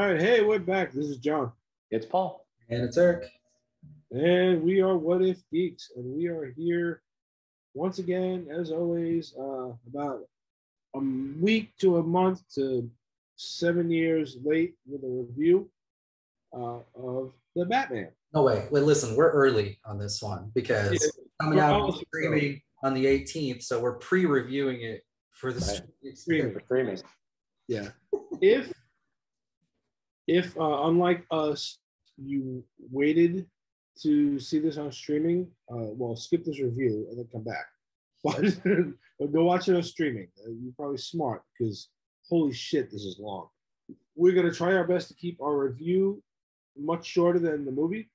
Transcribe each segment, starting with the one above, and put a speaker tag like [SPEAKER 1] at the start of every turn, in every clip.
[SPEAKER 1] right, hey, we're back. This is John.
[SPEAKER 2] It's Paul.
[SPEAKER 3] And it's Eric.
[SPEAKER 1] And we are What If Geeks. And we are here once again, as always, about a week to a month to 7 years late with a review of The Batman.
[SPEAKER 3] No way. Wait, listen, we're early on this one because coming out streaming on the 18th, so we're pre-reviewing it for the
[SPEAKER 2] streaming.
[SPEAKER 1] Yeah. If unlike us, you waited to see this on streaming, well, skip this review and then come back. But go watch it on streaming. You're probably smart because holy shit, this is long. We're going to try our best to keep our review much shorter than the movie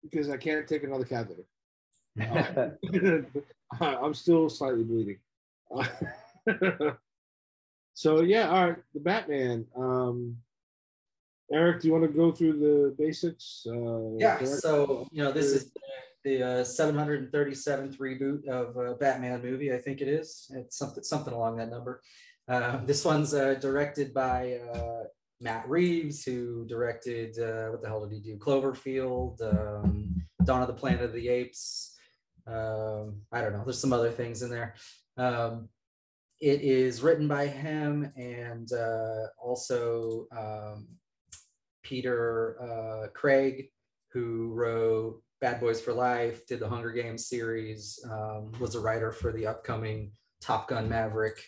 [SPEAKER 1] because I can't take another catheter. I'm still slightly bleeding. So, yeah, all right, the Batman. Eric, do you want to go through the basics?
[SPEAKER 3] So, this is the 737th reboot of a Batman movie, I think it is. It's something along that number. This one's directed by Matt Reeves, who directed, what the hell did he do? Cloverfield, Dawn of the Planet of the Apes. I don't know. There's some other things in there. It is written by him and also Peter Craig, who wrote Bad Boys for Life, did the Hunger Games series, was a writer for the upcoming Top Gun Maverick,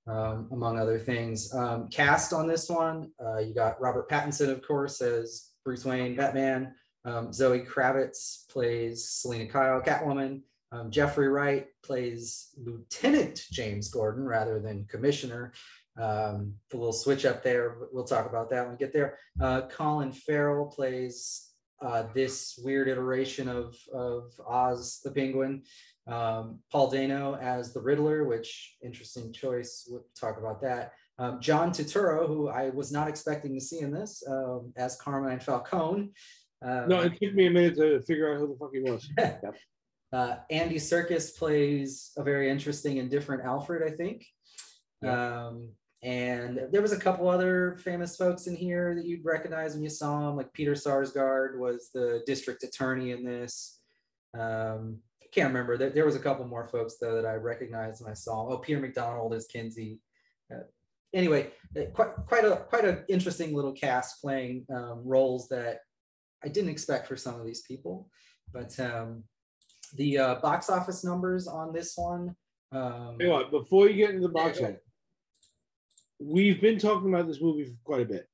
[SPEAKER 3] among other things. Cast on this one, you got Robert Pattinson, of course, as Bruce Wayne, Batman. Zoe Kravitz plays Selena Kyle, Catwoman. Jeffrey Wright plays Lieutenant James Gordon rather than Commissioner. The little switch up there, but we'll talk about that when we get there. Colin Farrell plays this weird iteration of Oz the Penguin. Paul Dano as the Riddler, which interesting choice. We'll talk about that. John Turturro, who I was not expecting to see in this, as Carmine Falcone.
[SPEAKER 1] No, it took me a minute to figure out who the fuck he was.
[SPEAKER 3] Andy Serkis plays a very interesting and different Alfred, I think. Yeah. And there was a couple other famous folks in here that you'd recognize when you saw them, like Peter Sarsgaard was the district attorney in this. I can't remember. There was a couple more folks, though, that I recognized when I saw them. Oh, Peter McDonald as Kinsey. Anyway, quite an interesting little cast playing roles that I didn't expect for some of these people. But the box office numbers on this one.
[SPEAKER 1] Hey, what, before you get into the box office, we've been talking about this movie for quite a bit.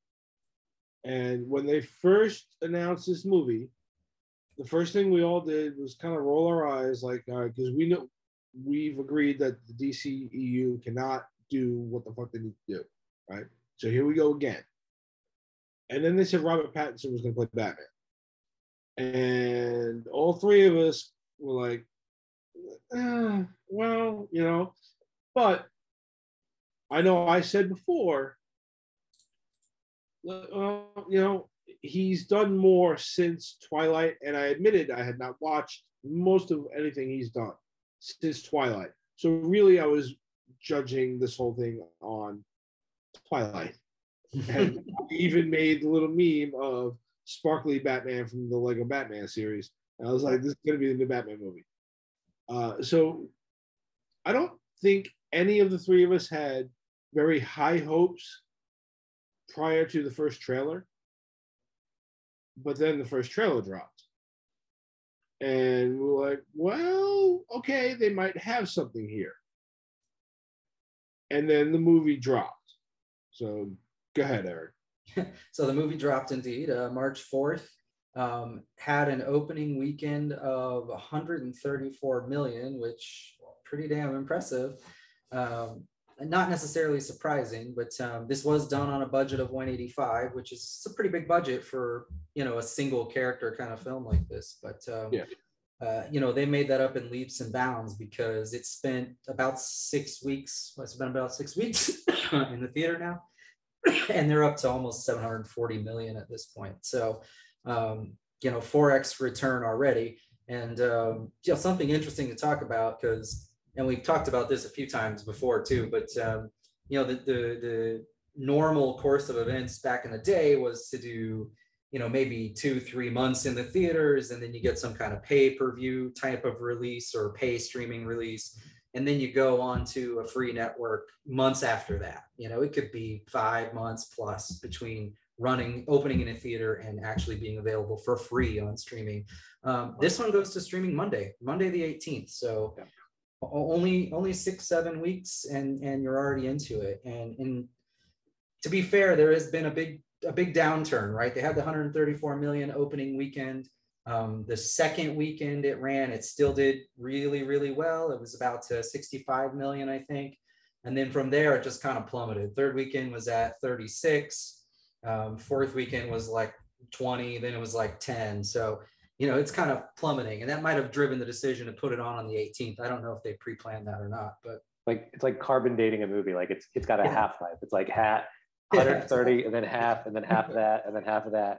[SPEAKER 1] And when they first announced this movie, the first thing we all did was kind of roll our eyes, like, all right, because we've agreed that the DCEU cannot do what the fuck they need to do, right? So here we go again. And then they said Robert Pattinson was going to play Batman. And all three of us were like, well, but I know I said before, he's done more since Twilight, and I admitted I had not watched most of anything he's done since Twilight. So really, I was judging this whole thing on Twilight. And I even made the little meme of sparkly Batman from the Lego Batman series. And I was like, this is going to be the new Batman movie. So I don't think any of the three of us had very high hopes prior to the first trailer. But then the first trailer dropped. And we were like, well, okay, they might have something here. And then the movie dropped. So go ahead, Eric.
[SPEAKER 3] So the movie dropped indeed, March 4th. Had an opening weekend of 134 million, which pretty damn impressive. Not necessarily surprising, but this was done on a budget of 185, which is a pretty big budget for a single character kind of film like this. But they made that up in leaps and bounds because it spent about 6 weeks. It's been about 6 weeks in the theater now, and they're up to almost 740 million at this point. So 4x return already. And something interesting to talk about, because, and we've talked about this a few times before too, but the normal course of events back in the day was to do, you know, maybe 2-3 months in the theaters, and then you get some kind of pay-per-view type of release or pay streaming release, and then you go on to a free network months after that. You know, it could be 5 months plus between opening in a theater and actually being available for free on streaming. This one goes to streaming Monday the 18th. So yeah. only 6-7 weeks, and you're already into it. And to be fair, there has been a big downturn, right? They had the 134 million opening weekend. The second weekend it ran, it still did really, really well. It was about 65 million, I think. And then from there, it just kind of plummeted. Third weekend was at 36. Fourth weekend was like 20, then it was like 10. So, you know, it's kind of plummeting, and that might have driven the decision to put it on the 18th. I don't know if they pre-planned that or not, but
[SPEAKER 2] like, it's like carbon dating a movie. Like it's got a half-life. It's like 130 and then half of that, and then half of that,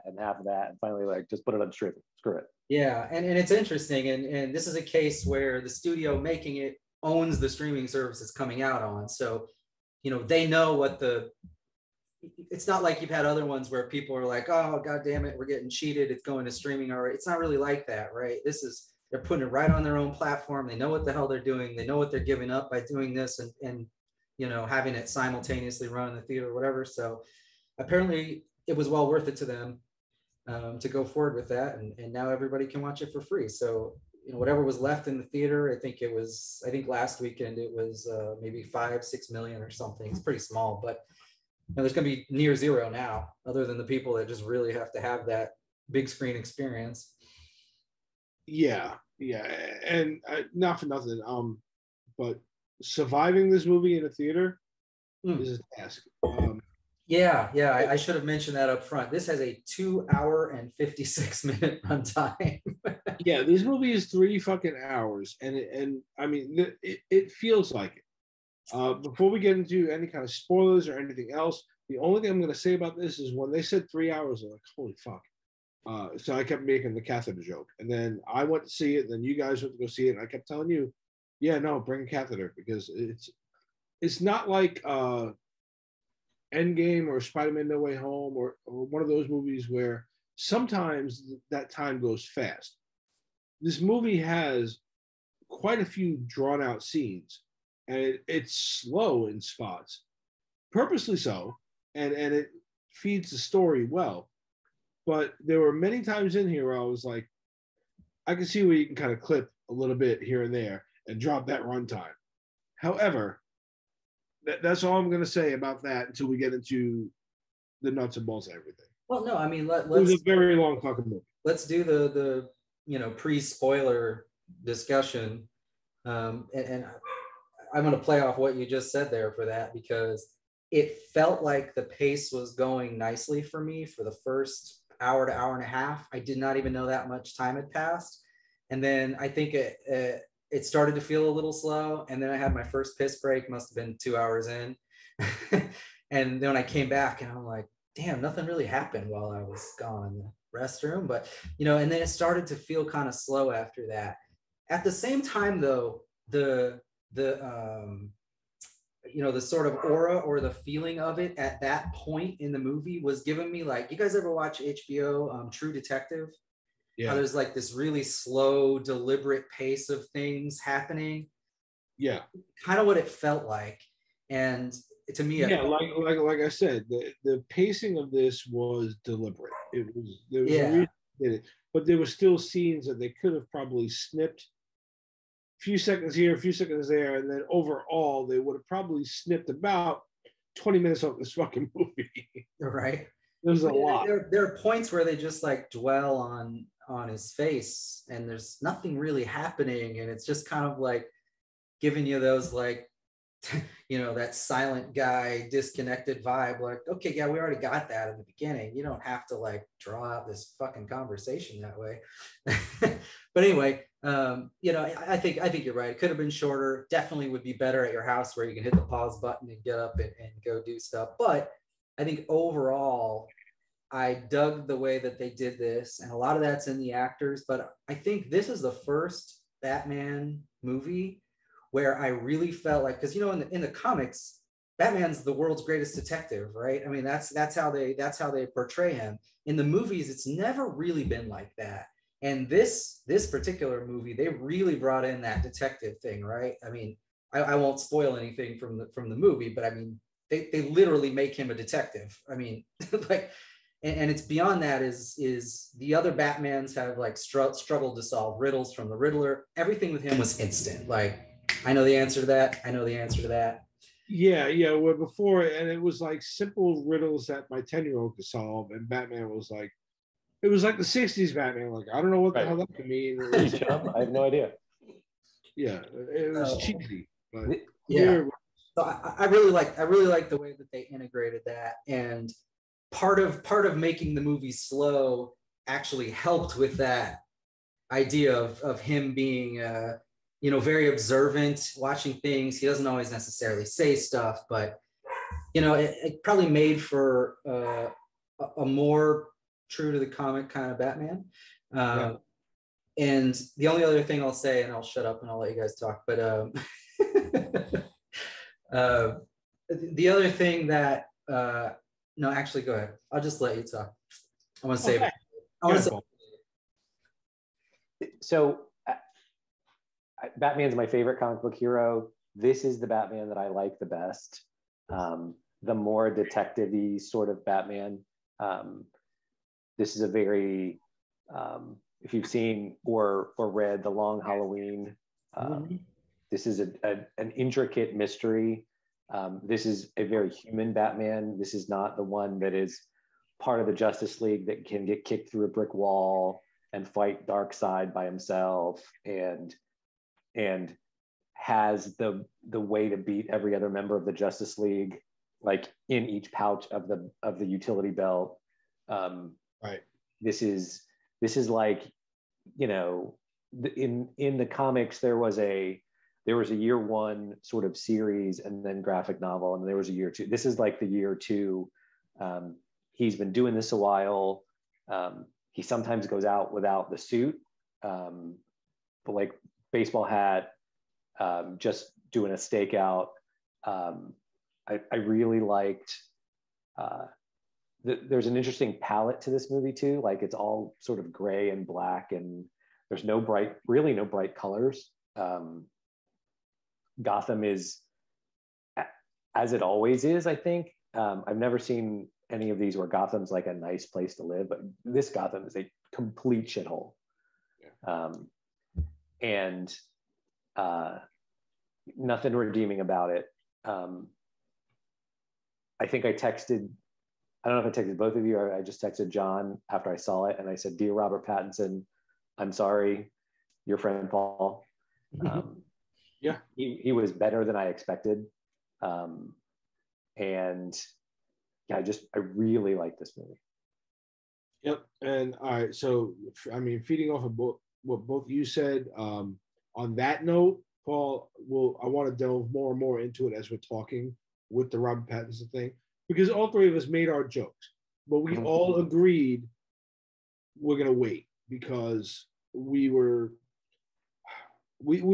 [SPEAKER 2] and half of that, and finally like just put it on streaming. Screw it.
[SPEAKER 3] Yeah, and it's interesting, and this is a case where the studio making it owns the streaming service it's coming out on. So, you know, they know what it's not like you've had other ones where people are like, oh, God damn it, we're getting cheated, it's going to streaming already. It's not really like that, right? They're putting it right on their own platform. They know what the hell they're doing. They know what they're giving up by doing this and you know, having it simultaneously run in the theater or whatever. So apparently it was well worth it to them to go forward with that. And now everybody can watch it for free. So, you know, whatever was left in the theater, I think last weekend it was maybe 5-6 million or something. It's pretty small, but you know, there's going to be near zero now, other than the people that just really have to have that big screen experience.
[SPEAKER 1] Yeah, and not for nothing, but surviving this movie in a theater is a task.
[SPEAKER 3] I should have mentioned that up front. This has a 2 hour and 56 minute runtime.
[SPEAKER 1] Yeah, this movie is 3 fucking hours, and I mean, it feels like it. Before we get into any kind of spoilers or anything else, the only thing I'm going to say about this is when they said 3 hours, I'm like, holy fuck. So I kept making the catheter joke. And then I went to see it, then you guys went to go see it, and I kept telling you, yeah, no, bring a catheter, because it's not like Endgame or Spider-Man No Way Home or one of those movies where sometimes that time goes fast. This movie has quite a few drawn-out scenes, and it's slow in spots, purposely so, and it feeds the story well. But there were many times in here where I was like, I can see where you can kind of clip a little bit here and there and drop that runtime. However, that's all I'm going to say about that until we get into the nuts and bolts of everything.
[SPEAKER 3] Well, no, I mean, let's.
[SPEAKER 1] It was a very long fucking movie.
[SPEAKER 3] Let's do the you know, pre-spoiler discussion, and I'm going to play off what you just said there for that, because it felt like the pace was going nicely for me for the first hour to hour and a half. I did not even know that much time had passed. And then I think it started to feel a little slow. And then I had my first piss break, must have been 2 hours in. And then when I came back, and I'm like, damn, nothing really happened while I was gone in the restroom. But, you know, and then it started to feel kind of slow after that. At the same time, though, the you know, the sort of aura or the feeling of it at that point in the movie was giving me, like, you guys ever watch HBO True Detective? Yeah. How there's like this really slow, deliberate pace of things happening.
[SPEAKER 1] Yeah. Kind
[SPEAKER 3] of what it felt like. And to me,
[SPEAKER 1] yeah, like I said, the pacing of this was deliberate. There was a reason they did it, but there were still scenes that they could have probably snipped. A few seconds here, a few seconds there, and then overall they would have probably snipped about 20 minutes off this fucking movie.
[SPEAKER 3] Right.
[SPEAKER 1] There's a lot.
[SPEAKER 3] There are points where they just like dwell on his face, and there's nothing really happening, and it's just kind of like giving you those, like, you know, that silent guy, disconnected vibe. Like, okay, yeah, we already got that in the beginning. You don't have to like draw out this fucking conversation that way. But anyway, you know, I think you're right. It could have been shorter. Definitely would be better at your house where you can hit the pause button and get up and go do stuff. But I think overall, I dug the way that they did this, and a lot of that's in the actors. But I think this is the first Batman movie where I really felt like, because, you know, in the comics, Batman's the world's greatest detective, right? I mean, that's how they portray him. In the movies, it's never really been like that. And this particular movie, they really brought in that detective thing, right? I mean, I won't spoil anything from the movie, but I mean, they literally make him a detective. I mean, like, and it's beyond that. Is the other Batmans have like struggled to solve riddles from the Riddler. Everything with him was instant. Like, I know the answer to that. I know the answer to that.
[SPEAKER 1] Yeah. Well, before, and it was like simple riddles that my 10-year-old could solve, and Batman was like, it was like the '60s Batman. Like, I don't know what the hell that could mean.
[SPEAKER 2] I have no idea.
[SPEAKER 1] Yeah, it was cheesy, but
[SPEAKER 3] yeah. So I really like the way that they integrated that, and part of making the movie slow actually helped with that idea of him being very observant, watching things. He doesn't always necessarily say stuff, but it probably made for a more true to the comic kind of Batman. And the only other thing I'll say, and I'll shut up and I'll let you guys talk, but the other thing that no, actually, go ahead. I'll just let you talk. I want to save it.
[SPEAKER 2] So Batman's my favorite comic book hero. This is the Batman that I like the best. The more detective-y sort of Batman. This is a very, if you've seen or read The Long Halloween, this is an intricate mystery. This is a very human Batman. This is not the one that is part of the Justice League that can get kicked through a brick wall and fight Darkseid by himself and has the way to beat every other member of the Justice League, like in each pouch of the utility belt.
[SPEAKER 1] Right.
[SPEAKER 2] This is like, in the comics there was a year one sort of series and then graphic novel, and there was a year two. This is like the year two. He's been doing this a while. He sometimes goes out without the suit, but like baseball hat, just doing a stakeout. I really liked, there's an interesting palette to this movie too. Like it's all sort of gray and black, and there's no bright colors. Gotham is, as it always is, I think. I've never seen any of these where Gotham's like a nice place to live, but this Gotham is a complete shithole. Yeah. And nothing redeeming about it. I think I don't know if I texted both of you, or I just texted John after I saw it, and I said, "Dear Robert Pattinson, I'm sorry, your friend Paul."
[SPEAKER 1] Yeah,
[SPEAKER 2] he was better than I expected, and yeah, I really like this movie.
[SPEAKER 1] Yep. And all right, so I mean, feeding off of what both you said, on that note, Paul, I want to delve more and more into it as we're talking with the Robert Pattinson thing, because all three of us made our jokes, but we all agreed we're gonna wait, because we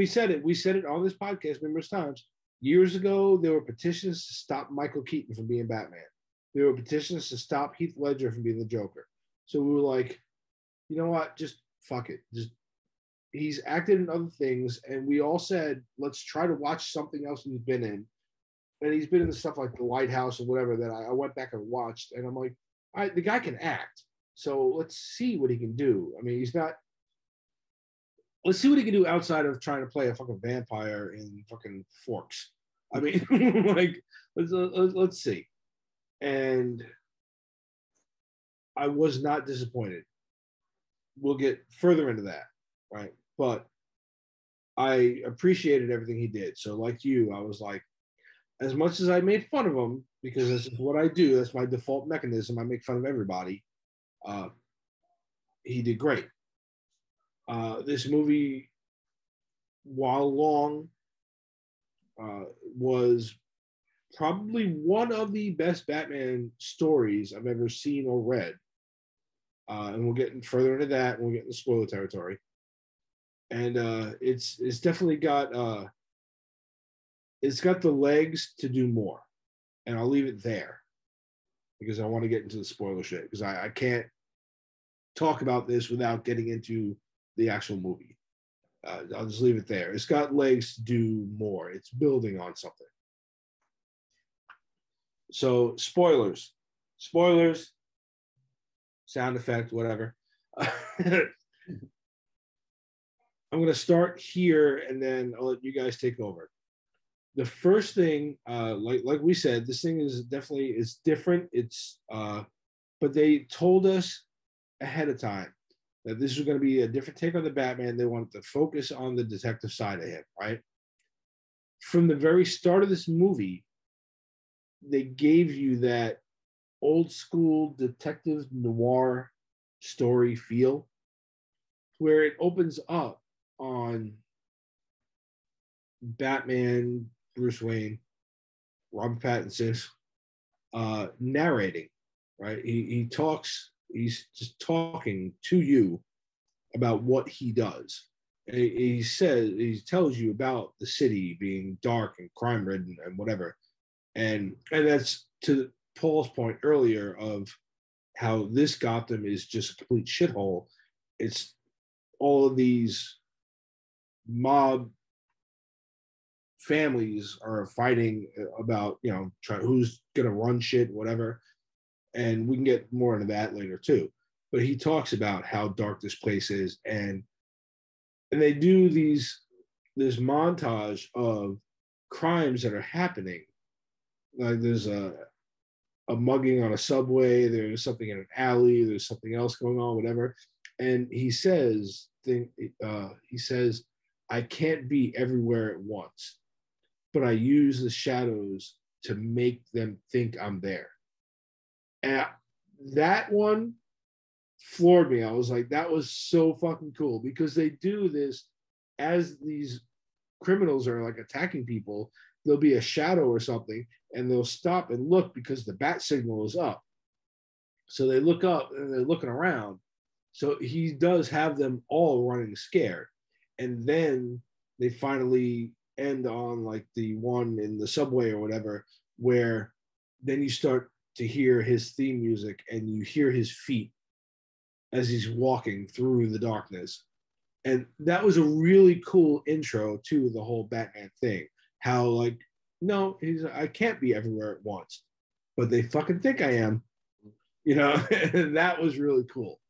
[SPEAKER 1] said it. We said it on this podcast numerous times. Years ago, there were petitions to stop Michael Keaton from being Batman. There were petitions to stop Heath Ledger from being the Joker. So we were like, you know what? Just fuck it. He's acted in other things, and we all said, let's try to watch something else he's been in. And he's been in the stuff like The Lighthouse or whatever that I went back and watched, and I'm like, all right, the guy can act. So let's see what he can do. I mean, let's see what he can do outside of trying to play a fucking vampire in fucking Forks. I mean, like, let's see. And I was not disappointed. We'll get further into that, right? But I appreciated everything he did. So like you, I was like, as much as I made fun of him, because this is what I do, that's my default mechanism, I make fun of everybody, he did great. This movie, while long, was probably one of the best Batman stories I've ever seen or read. And we'll get further into that when we get into spoiler territory. And it's definitely got the legs to do more. and I'll leave it there because I want to get into the spoiler shit because I can't talk about this without getting into the actual movie. I'll just leave it there. It's got legs to do more. It's building on something. So spoilers, sound effect, whatever. I'm going to start here and then I'll let you guys take over. The first thing, like we said, this thing is definitely it's different. It's but they told us ahead of time that this was going to be a different take on the Batman. They wanted to focus on the detective side of him, right? From the very start of this movie, they gave you that old school detective noir story feel where it opens up on Batman, Bruce Wayne, Robert Pattinson, narrating, right? He talks, he's just talking to you about what he does. And he tells you about the city being dark and crime ridden and whatever. And that's to Paul's point earlier of how this Gotham is just a complete shithole. It's all of these mob families are fighting about, who's going to run shit, whatever. And we can get more into that later too. But he talks about how dark this place is. And they do this montage of crimes that are happening. Like there's a mugging on a subway, there's something in an alley, there's something else going on, whatever. And he says, I can't be everywhere at once, but I use the shadows to make them think I'm there. And that one floored me. I was like, that was so fucking cool because they do this as these criminals are like attacking people. There'll be a shadow or something and they'll stop and look because the bat signal is up. So they look up and they're looking around. So he does have them all running scared. And then they finally end on like the one in the subway or whatever, where then you start to hear his theme music and you hear his feet as he's walking through the darkness. And that was a really cool intro to the whole Batman thing. How like, no, I can't be everywhere at once, but they fucking think I am, and that was really cool.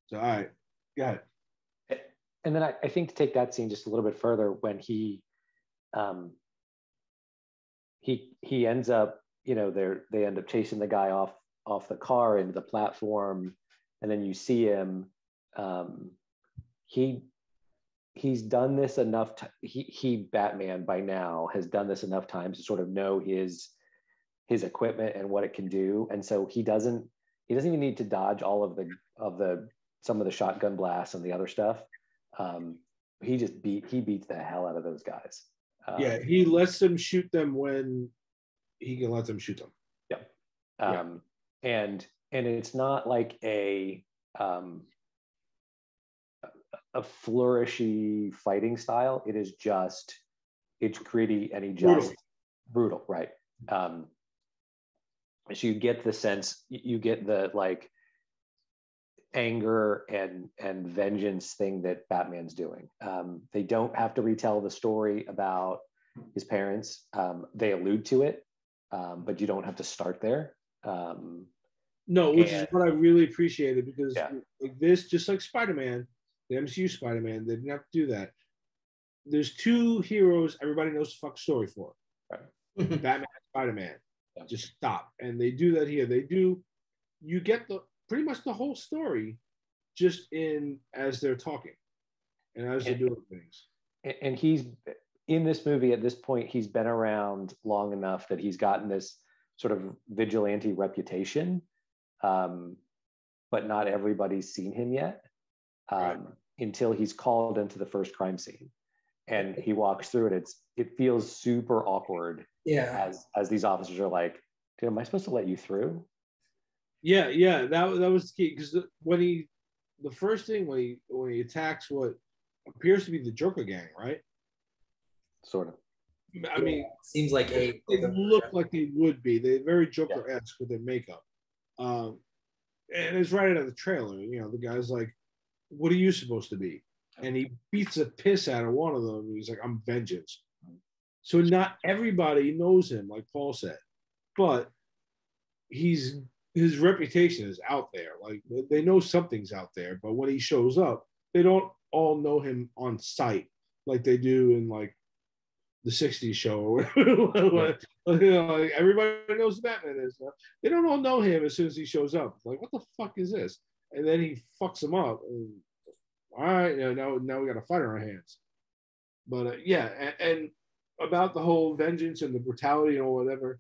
[SPEAKER 1] So, all right, go ahead.
[SPEAKER 2] And then I think to take that scene just a little bit further, when he ends up, they end up chasing the guy off the car into the platform, and then you see him. He's done this enough. He Batman by now has done this enough times to sort of know his equipment and what it can do, and so he doesn't even need to dodge all of the some of the shotgun blasts and the other stuff. He beats the hell out of those guys.
[SPEAKER 1] Yeah, he lets them shoot them when he can let them shoot them.
[SPEAKER 2] Yeah. And it's not like a flourishy fighting style. It is just, it's gritty and he just brutal, right? So you get the sense, you get the like anger and vengeance thing that Batman's doing. They don't have to retell the story about his parents. They allude to it, but you don't have to start there.
[SPEAKER 1] No, which is what I really appreciated because like this, just like Spider-Man, the MCU Spider-Man, they didn't have to do that. There's two heroes everybody knows the fuck story for. Right. Batman and Spider-Man. Yeah. Just stop. And they do that here. You get pretty much the whole story just as they're talking and as they're doing things.
[SPEAKER 2] And he's in this movie at this point, he's been around long enough that he's gotten this sort of vigilante reputation, but not everybody's seen him yet. Until he's called into the first crime scene and he walks through it. It feels super awkward. Yeah. As these officers are like, dude, am I supposed to let you through?
[SPEAKER 1] Yeah. That was the key. Because when he attacks what appears to be the Joker gang, right?
[SPEAKER 2] Sort of.
[SPEAKER 1] I mean,
[SPEAKER 3] seems like
[SPEAKER 1] they look like they would be. They're very Joker-esque with their makeup. And it's right out of the trailer. You know, the guy's like, what are you supposed to be? And he beats the piss out of one of them. He's like, I'm vengeance. So not everybody knows him, like Paul said, but his reputation is out there. Like they know something's out there, but when he shows up, they don't all know him on sight like they do in like the 60s show or whatever. You know, like everybody knows who Batman is. They don't all know him as soon as he shows up. It's like, what the fuck is this? And then he fucks them up. And, all right, you know, now we got a fight on our hands. But yeah, and about the whole vengeance and the brutality and whatever.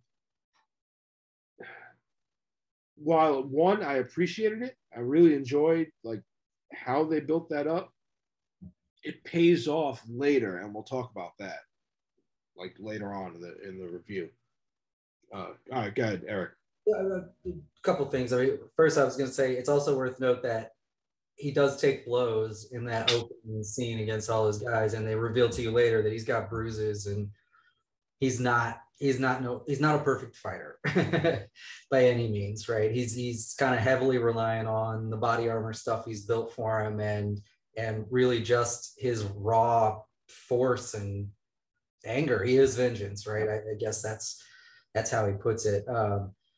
[SPEAKER 1] While one, I appreciated it, I really enjoyed like how they built that up. It pays off later, and we'll talk about that like later on in the review. All right, go ahead, Eric.
[SPEAKER 3] A couple things. I mean, first, I was going to say it's also worth note that he does take blows in that opening scene against all his guys, and they reveal to you later that he's got bruises and he's not a perfect fighter by any means, right? He's kind of heavily reliant on the body armor stuff he's built for him and really just his raw force and anger. He is vengeance, right? I guess that's how he puts it.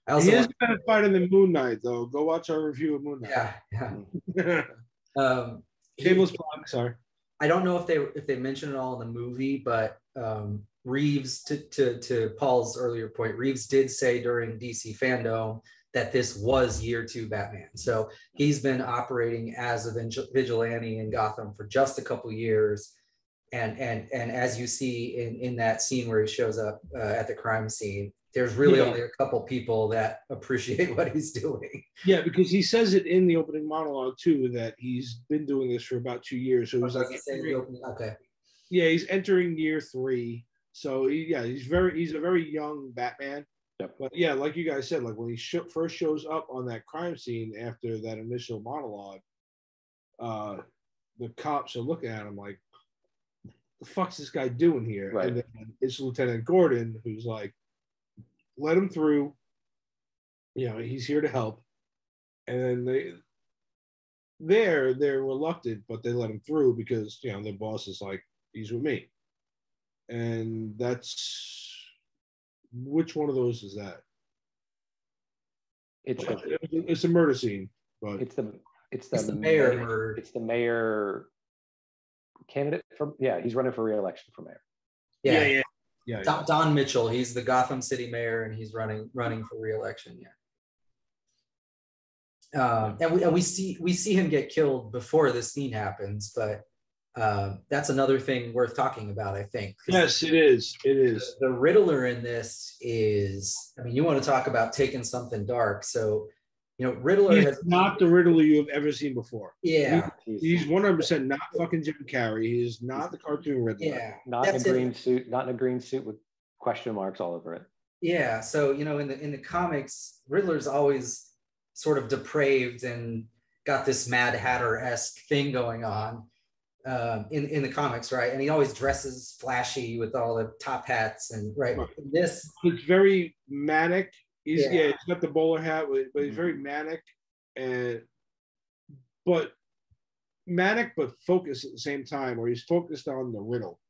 [SPEAKER 3] I also
[SPEAKER 1] he is a better fighter than Moon Knight, though. Go watch our review of Moon Knight.
[SPEAKER 3] Yeah.
[SPEAKER 1] Shameless plug, sorry.
[SPEAKER 3] I don't know if they mention it all in the movie, but Reeves, to Paul's earlier point, Reeves did say during DC Fandom that this was year 2 Batman. So he's been operating as a vigilante in Gotham for just a couple years. And as you see in that scene where he shows up at the crime scene, there's really only a couple people that appreciate what he's doing.
[SPEAKER 1] Yeah, because he says it in the opening monologue too, that he's been doing this for about 2 years. So he's like,
[SPEAKER 3] okay.
[SPEAKER 1] Yeah, he's entering year 3. So he's a very young Batman.
[SPEAKER 2] Yep.
[SPEAKER 1] But yeah, like you guys said, like when he first shows up on that crime scene after that initial monologue, the cops are looking at him like, the fuck's this guy doing here?
[SPEAKER 2] Right.
[SPEAKER 1] And then it's Lieutenant Gordon who's like, let him through. You know, he's here to help. And then they're reluctant, but they let him through because, you know, their boss is like, he's with me. And that's, which one of those is that? It's a murder scene, but
[SPEAKER 2] it's the
[SPEAKER 3] mayor murder.
[SPEAKER 2] It's the mayor candidate he's running for re-election for mayor.
[SPEAKER 3] Yeah. Don Mitchell, he's the Gotham City mayor, and he's running for re-election. And we see him get killed before this scene happens, but that's another thing worth talking about, I think.
[SPEAKER 1] Yes, it is. It is.
[SPEAKER 3] The Riddler in this is, I mean, you want to talk about taking something dark. So, you know, Riddler
[SPEAKER 1] is not the Riddler you have ever seen before.
[SPEAKER 3] Yeah.
[SPEAKER 1] He's 100% not fucking Jim Carrey. He is not the cartoon Riddler.
[SPEAKER 3] Yeah.
[SPEAKER 2] Not in a green suit with question marks all over it. Yeah.
[SPEAKER 3] So, you know, in the comics, Riddler's always sort of depraved and got this Mad Hatter-esque thing going on. In the comics, right? And he always dresses flashy with all the top hats and right. This
[SPEAKER 1] it's very manic. He's got the bowler hat, but he's very manic but focused at the same time, where he's focused on the riddle.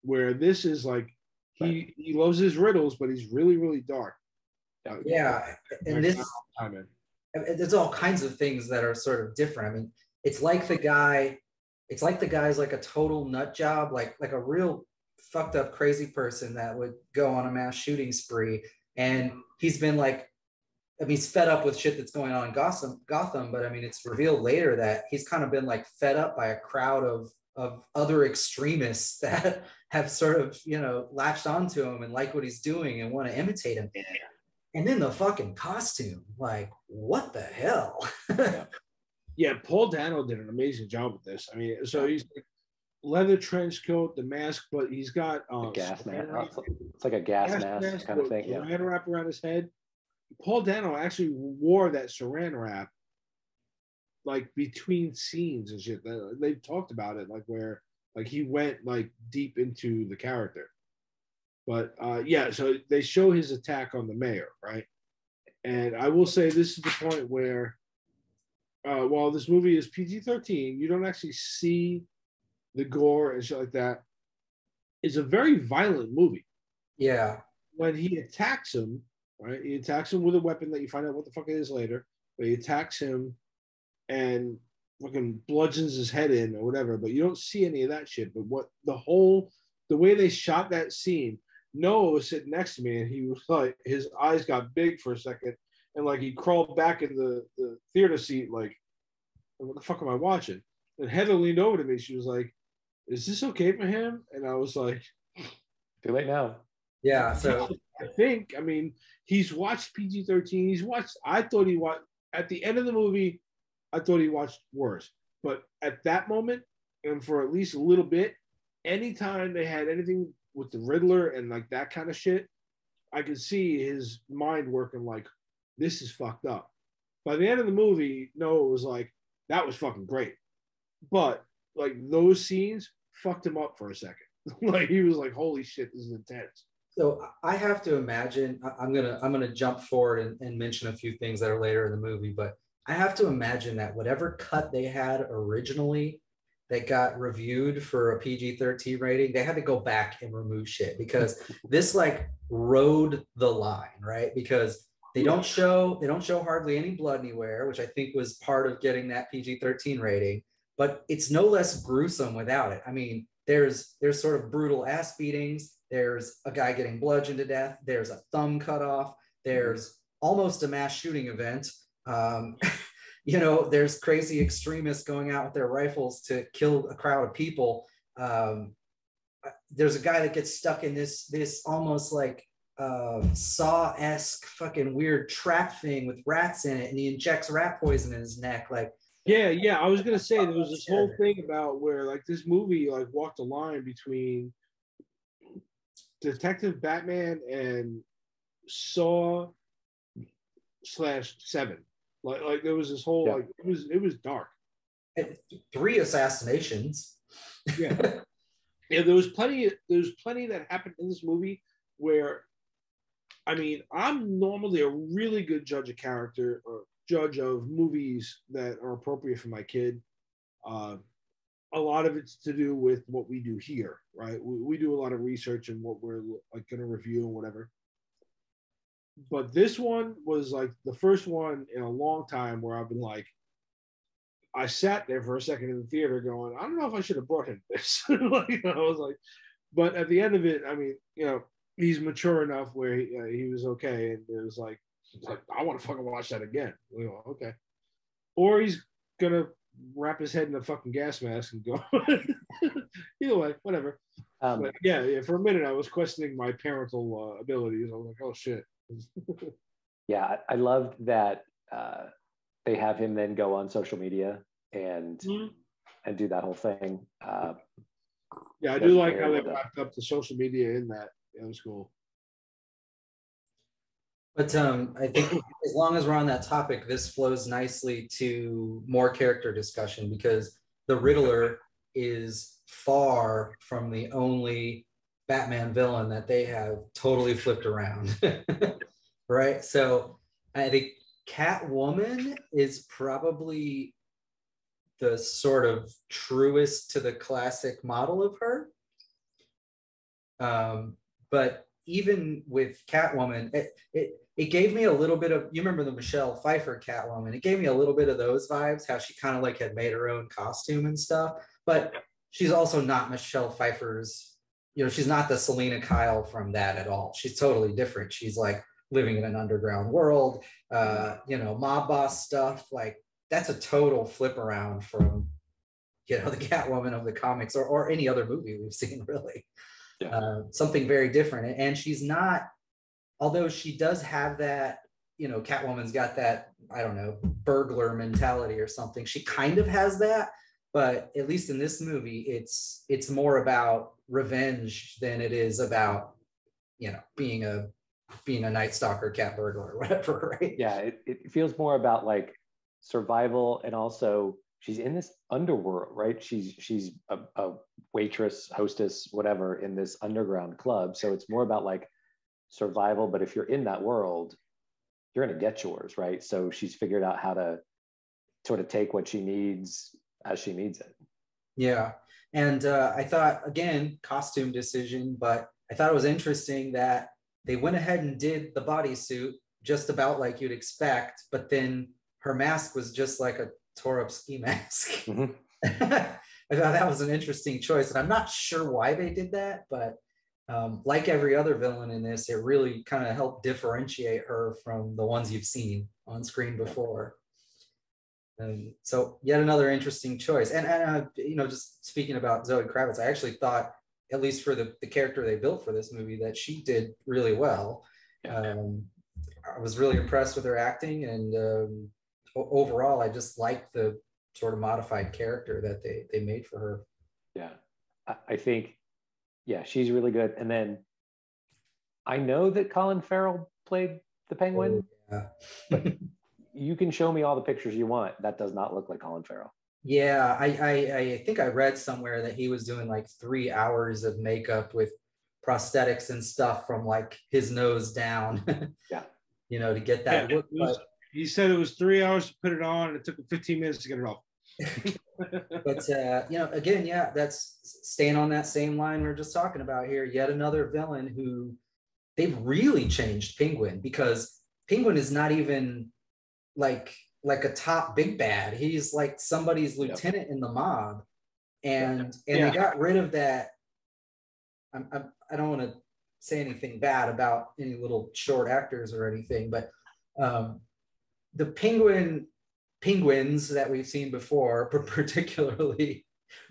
[SPEAKER 1] Where this is like he loves his riddles, but he's really, really dark.
[SPEAKER 3] And this there's all kinds of things that are sort of different. I mean, it's like the guy's like a total nut job, like a real fucked up crazy person that would go on a mass shooting spree. And he's been like, I mean, he's fed up with shit that's going on in Gotham, but I mean, it's revealed later that he's kind of been like fed up by a crowd of other extremists that have sort of, you know, latched onto him and like what he's doing and want to imitate him. And then the fucking costume, like, what the hell?
[SPEAKER 1] Yeah, Paul Dano did an amazing job with this. I mean, so he's like leather trench coat, the mask, but he's got
[SPEAKER 2] gas mask. It's like a gas mask kind of thing.
[SPEAKER 1] Saran wrap around his head. Paul Dano actually wore that saran wrap like between scenes and shit. They've talked about it, like where like he went like deep into the character. But yeah, so they show his attack on the mayor, right? And I will say this is the point where, while this movie is PG-13, you don't actually see the gore and shit like that. It's a very violent movie.
[SPEAKER 3] Yeah.
[SPEAKER 1] When he attacks him, right? He attacks him with a weapon that you find out what the fuck it is later. But he attacks him and fucking bludgeons his head in or whatever. But you don't see any of that shit. But what the way they shot that scene, Noah was sitting next to me and he was like, his eyes got big for a second. And like he crawled back in the theater seat, like, what the fuck am I watching? And Heather leaned over to me. She was like, is this okay for him? And I was like,
[SPEAKER 2] too late now.
[SPEAKER 3] Yeah. So
[SPEAKER 1] I mean, he's watched PG-13. I thought he watched, at the end of the movie, I thought he watched worse. But at that moment, and for at least a little bit, anytime they had anything with the Riddler and like that kind of shit, I could see his mind working like, this is fucked up. By the end of the movie, Noah was like, that was fucking great. But like those scenes fucked him up for a second. Like he was like, holy shit, this is intense.
[SPEAKER 3] So I have to imagine, I'm gonna jump forward and mention a few things that are later in the movie, but I have to imagine that whatever cut they had originally that got reviewed for a PG-13 rating, they had to go back and remove shit because this like rode the line, right? Because they don't show hardly any blood anywhere, which I think was part of getting that PG-13 rating, but it's no less gruesome without it. I mean, there's sort of brutal ass beatings. There's a guy getting bludgeoned to death. There's a thumb cut off. There's almost a mass shooting event. There's crazy extremists going out with their rifles to kill a crowd of people. There's a guy that gets stuck in this almost like Saw-esque fucking weird trap thing with rats in it, and he injects rat poison in his neck. Like,
[SPEAKER 1] yeah. I was gonna say there was this whole thing about where like this movie like walked a line between Detective Batman and Saw /7. Like there was this whole like it was dark.
[SPEAKER 3] And 3 assassinations.
[SPEAKER 1] Yeah. Yeah, there was plenty that happened in this movie where, I mean, I'm normally a really good judge of character or judge of movies that are appropriate for my kid. A lot of it's to do with what we do here, right? We do a lot of research and what we're like going to review and whatever. But this one was like the first one in a long time where I've been like, I sat there for a second in the theater going, I don't know if I should have brought him this. Like, I was like, but at the end of it, I mean, he's mature enough where he was okay. And it was like, I want to fucking watch that again. Okay. Or he's going to wrap his head in a fucking gas mask and go. Either way, whatever. But yeah, for a minute, I was questioning my parental abilities. I was like, oh, shit.
[SPEAKER 2] Yeah, I loved that they have him then go on social media and do that whole thing.
[SPEAKER 1] Yeah, I do like how they wrapped up the social media in that. It was cool.
[SPEAKER 3] But I think as long as we're on that topic, this flows nicely to more character discussion because the Riddler is far from the only Batman villain that they have totally flipped around. Right? So I think Catwoman is probably the sort of truest to the classic model of her. But even with Catwoman, it gave me a little bit of, you remember the Michelle Pfeiffer Catwoman? It gave me a little bit of those vibes, how she kind of like had made her own costume and stuff. But she's also not Michelle Pfeiffer's, she's not the Selena Kyle from that at all. She's totally different. She's like living in an underground world, mob boss stuff. Like that's a total flip around from, the Catwoman of the comics or any other movie we've seen, really. Yeah. Something very different. And she's not, although she does have that, Catwoman's got that, I don't know, burglar mentality or something. She kind of has that, but at least in this movie, it's more about revenge than it is about, being a Night Stalker, cat burglar, or whatever, right?
[SPEAKER 2] Yeah, it feels more about like survival, and also she's in this underworld, right? She's a waitress, hostess, whatever, in this underground club. So it's more about like survival. But if you're in that world, you're going to get yours, right? So she's figured out how to sort of take what she needs as she needs it.
[SPEAKER 3] Yeah. And I thought, again, costume decision, but I thought it was interesting that they went ahead and did the bodysuit just about like you'd expect, but then her mask was just like a tore up ski mask.
[SPEAKER 2] Mm-hmm.
[SPEAKER 3] I thought that was an interesting choice. And I'm not sure why they did that, but like every other villain in this, it really kind of helped differentiate her from the ones you've seen on screen before. So yet another interesting choice. And you know, just speaking about Zoe Kravitz, I actually thought, at least for the character they built for this movie, that she did really well. I was really impressed with her acting, and overall, I just liked the sort of modified character that they made for her.
[SPEAKER 2] Yeah, I think, yeah, she's really good. And then I know that Colin Farrell played the Penguin, but you can show me all the pictures you want. That does not look like Colin Farrell.
[SPEAKER 3] Yeah, I think I read somewhere that he was doing like 3 hours of makeup with prosthetics and stuff from like his nose down.
[SPEAKER 2] Yeah.
[SPEAKER 3] You know, to get that look.
[SPEAKER 1] He said it was 3 hours to put it on, and it took him 15 minutes to get it off.
[SPEAKER 3] But you know, again, yeah, that's staying on that same line we we're just talking about here. Yet another villain who they've really changed Penguin, because Penguin is not even like a top big bad. He's like somebody's lieutenant in the mob, and they got rid of that. I don't want to say anything bad about any little short actors or anything, but the penguins that we've seen before, but particularly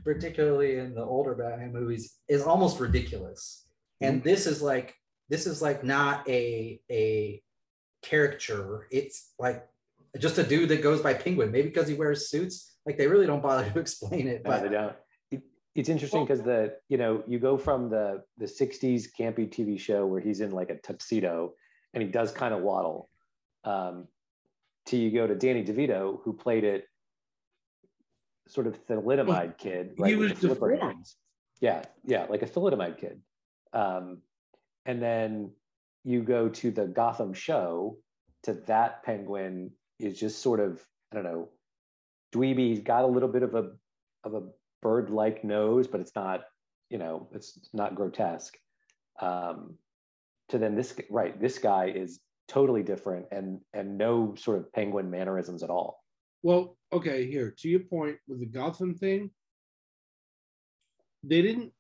[SPEAKER 3] in the older Batman movies, is almost ridiculous. And this is like not a caricature. It's like just a dude that goes by Penguin, maybe because he wears suits. Like, they really don't bother to explain it. But
[SPEAKER 2] no, they don't. It's interesting because you go from the 60s campy TV show where he's in like a tuxedo and he does kind of waddle, to you go to Danny DeVito, who played it sort of thalidomide kid, right?
[SPEAKER 1] He was deformed.
[SPEAKER 2] Yeah, like a thalidomide kid. And then you go to the Gotham show, to that Penguin is just sort of, I don't know, dweeby. He's got a little bit of a bird-like nose, but it's not, it's not grotesque. To then this guy is totally different and no sort of Penguin mannerisms at all.
[SPEAKER 1] Well, okay, here, to your point with the Gotham thing, he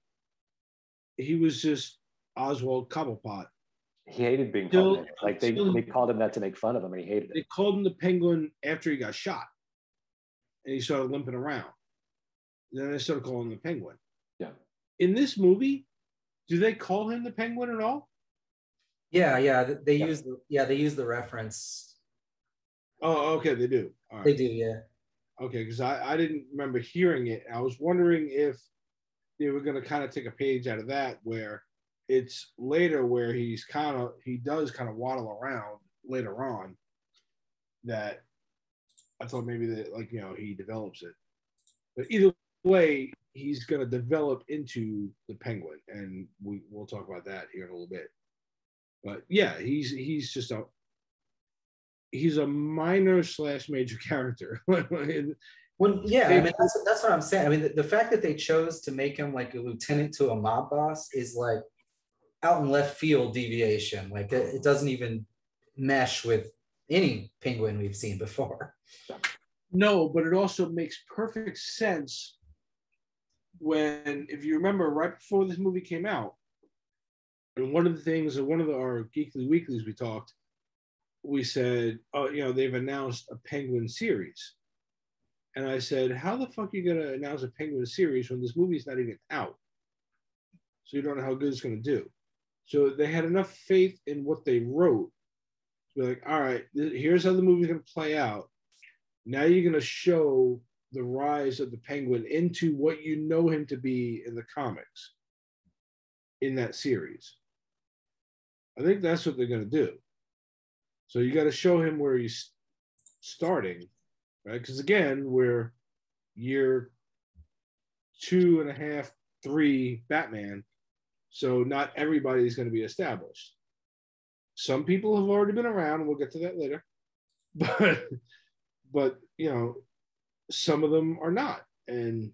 [SPEAKER 1] was just Oswald Cobblepot.
[SPEAKER 2] He hated being called it. Like they called him that to make fun of him, and he hated it.
[SPEAKER 1] They called him the Penguin after he got shot, and he started limping around. Then they started calling him the Penguin.
[SPEAKER 2] Yeah.
[SPEAKER 1] In this movie, do they call him the Penguin at all?
[SPEAKER 3] Yeah. They use the reference.
[SPEAKER 1] Oh, okay, they do. All right.
[SPEAKER 3] They do, yeah.
[SPEAKER 1] Okay, because I didn't remember hearing it. I was wondering if they were going to kind of take a page out of that, where it's later where he does kind of waddle around later on, that I thought maybe that he develops it. But either way, he's going to develop into the Penguin, and we'll talk about that here in a little bit. But yeah, he's just he's a minor / major character.
[SPEAKER 3] Well, yeah, I mean, that's what I'm saying. I mean, the fact that they chose to make him like a lieutenant to a mob boss is like out in left field deviation. Like it doesn't even mesh with any Penguin we've seen before.
[SPEAKER 1] No, but it also makes perfect sense when, if you remember, right before this movie came out, and one of the things in one of our Geekly Weeklies we said, they've announced a Penguin series. And I said, how the fuck are you going to announce a Penguin series when this movie's not even out? So you don't know how good it's going to do. So they had enough faith in what they wrote to be like, all right, here's how the movie's going to play out. Now you're going to show the rise of the Penguin into what you know him to be in the comics in that series. I think that's what they're going to do. So you got to show him where he's starting, right? Because again, we're year 2.5 3 Batman, so not everybody's going to be established. Some people have already been around, and we'll get to that later. But you know, some of them are not, and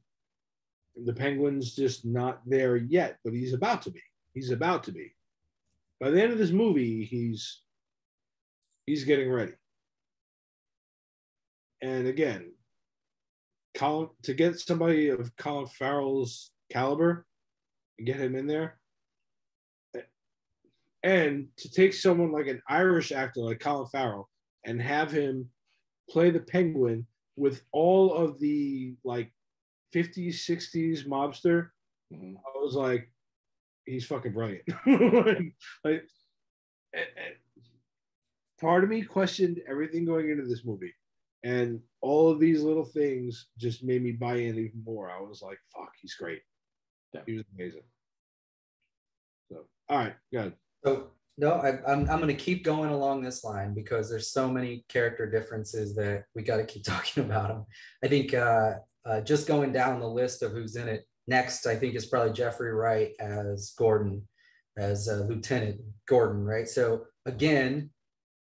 [SPEAKER 1] the Penguin's just not there yet. But he's about to be. He's about to be. By the end of this movie, he's getting ready. And again, to get somebody of Colin Farrell's caliber and get him in there, and to take someone like an Irish actor like Colin Farrell and have him play the Penguin with all of the like 50s, 60s mobster, I was like, he's fucking brilliant. like, part of me questioned everything going into this movie, and all of these little things just made me buy in even more. I was like, fuck, he's great. Yeah. He was amazing. So, all right, good.
[SPEAKER 3] So, no, I'm going to keep going along this line because there's so many character differences that we got to keep talking about them. I think just going down the list of who's in it, next, I think is probably Jeffrey Wright as Gordon, as Lieutenant Gordon, right? So again,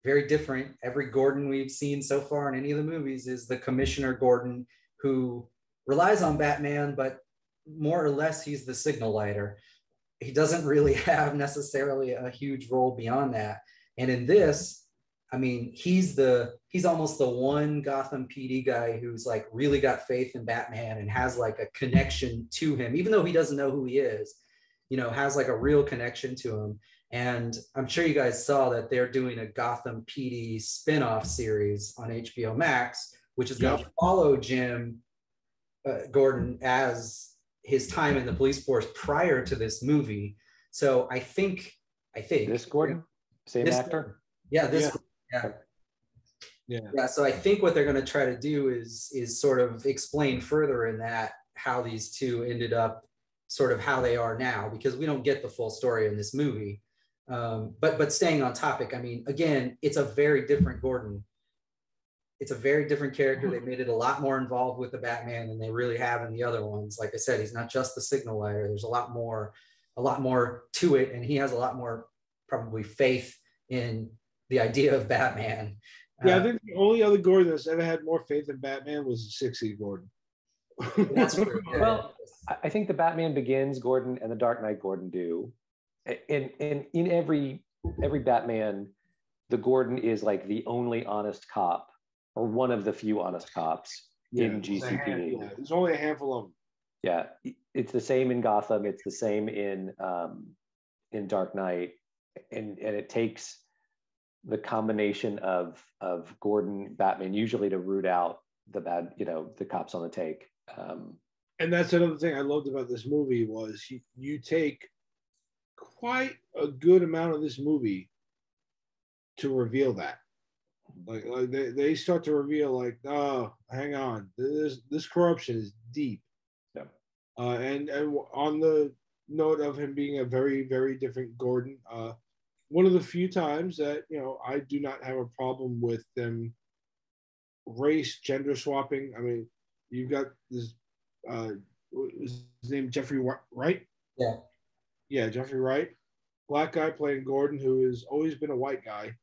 [SPEAKER 3] very different. Every Gordon we've seen so far in any of the movies is the Commissioner Gordon who relies on Batman, but more or less he's the signal lighter. He doesn't really have necessarily a huge role beyond that. And in this, I mean, he's almost the one Gotham PD guy who's like really got faith in Batman and has like a connection to him, even though he doesn't know who he is, you know, has like a real connection to him. And I'm sure you guys saw that they're doing a Gotham PD spin-off series on HBO Max, which is going to follow Jim Gordon as his time in the police force prior to this movie. So I think
[SPEAKER 2] this Gordon, same actor.
[SPEAKER 3] Yeah, yeah. So I think what they're going to try to do is sort of explain further in that how these two ended up sort of how they are now, because we don't get the full story in this movie. But staying on topic, I mean, again, it's a very different Gordon. It's a very different character. They made it a lot more involved with the Batman than they really have in the other ones. Like I said, he's not just the signal lighter. There's a lot more to it, and he has a lot more probably faith in the idea of Batman.
[SPEAKER 1] Yeah, I think the only other Gordon that's ever had more faith in Batman was the 60s Gordon.
[SPEAKER 3] That's true.
[SPEAKER 2] Well, I think the Batman Begins Gordon and the Dark Knight Gordon do. In every Batman, the Gordon is like the only honest cop, or one of the few honest cops in GCPD.
[SPEAKER 1] There's only a handful of them.
[SPEAKER 2] Yeah, it's the same in Gotham. It's the same in Dark Knight, and it takes the combination of Gordon, Batman, usually to root out the bad, the cops on the take.
[SPEAKER 1] And that's another thing I loved about this movie was you take quite a good amount of this movie to reveal that. Like they start to reveal like, oh, hang on, this corruption is deep.
[SPEAKER 2] Yeah.
[SPEAKER 1] And on the note of him being a very, very different Gordon, one of the few times that I do not have a problem with them race gender swapping. I mean, you've got this his name Jeffrey Wright. Yeah, Jeffrey Wright, black guy playing Gordon, who has always been a white guy.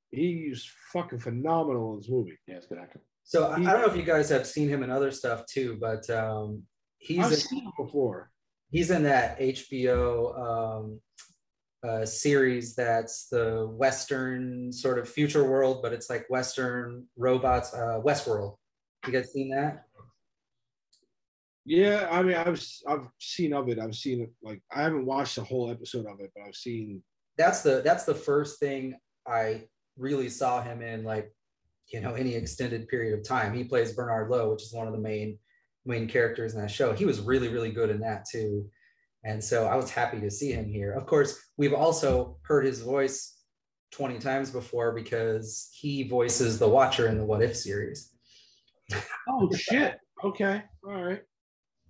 [SPEAKER 1] He's fucking phenomenal in this movie.
[SPEAKER 2] Yeah, it's a good actor.
[SPEAKER 3] So I don't know if you guys have seen him in other stuff too, but I've
[SPEAKER 1] seen him before.
[SPEAKER 3] He's in that HBO series that's the Western sort of future world, but it's like Western robots, Westworld. You guys seen that?
[SPEAKER 1] Yeah, I mean, I've seen of it. I've seen it. Like, I haven't watched a whole episode of it, but I've seen.
[SPEAKER 3] That's the first thing I really saw him in, like, any extended period of time. He plays Bernard Lowe, which is one of the main characters in that show. He was really, really good in that too. And so I was happy to see him here. Of course, we've also heard his voice 20 times before because he voices the Watcher in the What If series.
[SPEAKER 1] Oh, shit. Okay. All right.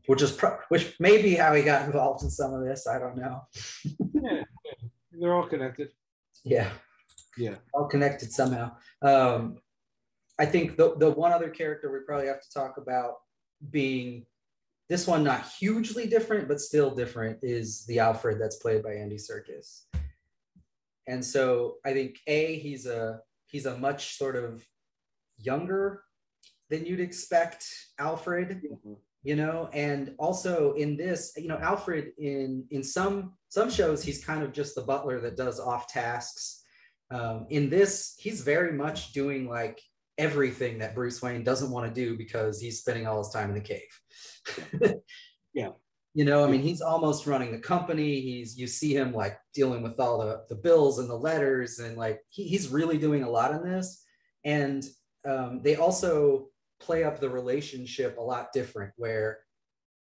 [SPEAKER 3] Which may be how he got involved in some of this. I don't know.
[SPEAKER 1] Yeah. They're all connected.
[SPEAKER 3] Yeah. All connected somehow. I think the one other character we probably have to talk about being this one not hugely different, but still different, is the Alfred that's played by Andy Serkis. And so I think he's a much sort of younger than you'd expect Alfred, and also in this, Alfred in some shows, he's kind of just the butler that does off tasks. In this, he's very much doing like everything that Bruce Wayne doesn't want to do because he's spending all his time in the cave.
[SPEAKER 1] Yeah.
[SPEAKER 3] He's almost running the company. You see him like dealing with all the bills and the letters, and like he's really doing a lot in this. And they also play up the relationship a lot different, where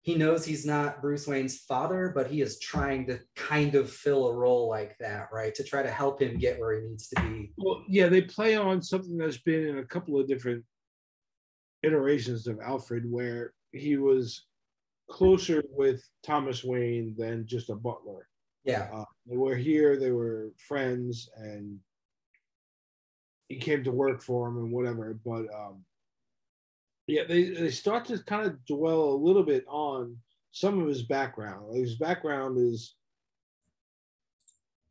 [SPEAKER 3] he knows he's not Bruce Wayne's father, but he is trying to kind of fill a role like that, right? To try to help him get where he needs to be.
[SPEAKER 1] Well, yeah, they play on something that's been in a couple of different iterations of Alfred, where he was closer with Thomas Wayne than just a butler.
[SPEAKER 3] Yeah.
[SPEAKER 1] They were friends, and he came to work for him and whatever. But yeah, they start to kind of dwell a little bit on some of his background. His background is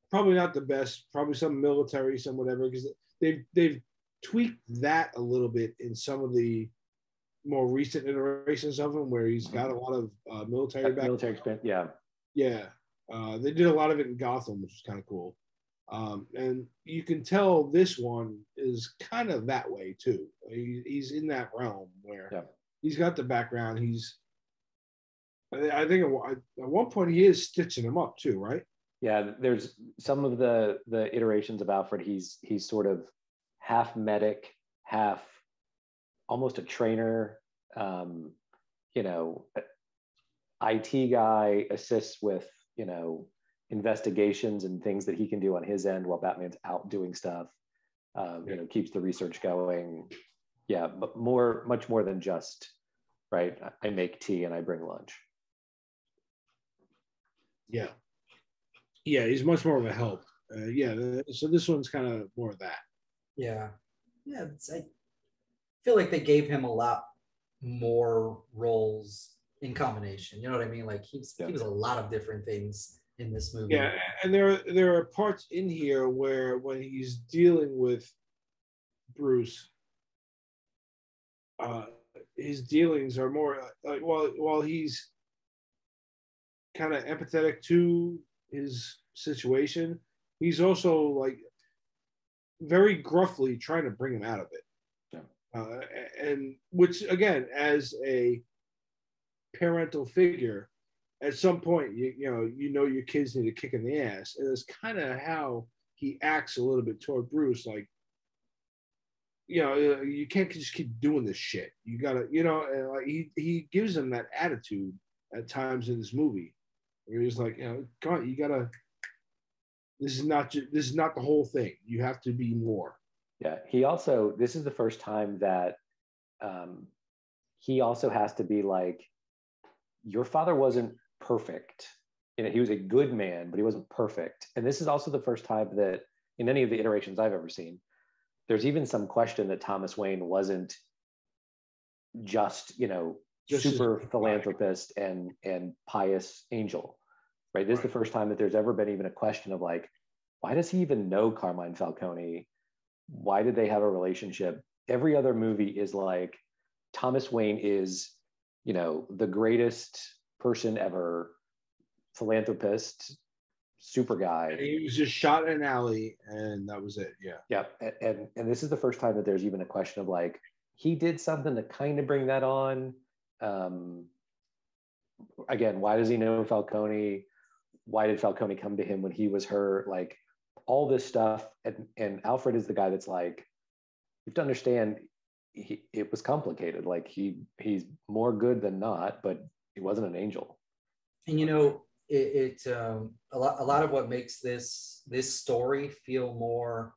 [SPEAKER 1] probably not the best, probably some military, some whatever, because they've tweaked that a little bit in some of the more recent iterations of him, where he's got a lot of military
[SPEAKER 2] experience.
[SPEAKER 1] Yeah. They did a lot of it in Gotham, which is kind of cool. And you can tell this one is kind of that way too. He's in that realm where he's got the background. I think at one point he is stitching him up too, right?
[SPEAKER 2] Yeah, there's some of the iterations of Alfred. He's sort of half medic, half almost a trainer. IT guy, assists with investigations and things that he can do on his end while Batman's out doing stuff. Keeps the research going. Yeah, but much more than just, right, I make tea and I bring lunch.
[SPEAKER 1] Yeah, he's much more of a help. So this one's kind of more of that.
[SPEAKER 3] Yeah. I feel like they gave him a lot more roles in combination. You know what I mean? Like he was a lot of different things in this movie.
[SPEAKER 1] Yeah, and there are parts in here where when he's dealing with Bruce, his dealings are more like while he's kind of empathetic to his situation, he's also like very gruffly trying to bring him out of it. And which again, as a parental figure, at some point you know your kids need a kick in the ass, and it's kind of how he acts a little bit toward Bruce. Like, you can't just keep doing this shit. You gotta, and like he gives him that attitude at times in this movie, where he's like, come on, you gotta. This is not the whole thing. You have to be more.
[SPEAKER 2] Yeah, this is the first time that he also has to be like, your father wasn't perfect. He was a good man, but he wasn't perfect. And this is also the first time that in any of the iterations I've ever seen, there's even some question that Thomas Wayne wasn't just super philanthropist and pious angel, right? This is the first time that there's ever been even a question of like, why does he even know Carmine Falcone? Why did they have a relationship? Every other movie is like, Thomas Wayne is, the greatest person ever, philanthropist, super guy.
[SPEAKER 1] And he was just shot in an alley, and that was it. Yeah.
[SPEAKER 2] Yeah, and this is the first time that there's even a question of like, he did something to kind of bring that on. Again, why does he know Falcone? Why did Falcone come to him when he was hurt? Like, all this stuff, and Alfred is the guy that's like, you have to understand, it was complicated. Like he's more good than not, but he wasn't an angel.
[SPEAKER 3] And a lot of what makes this story feel more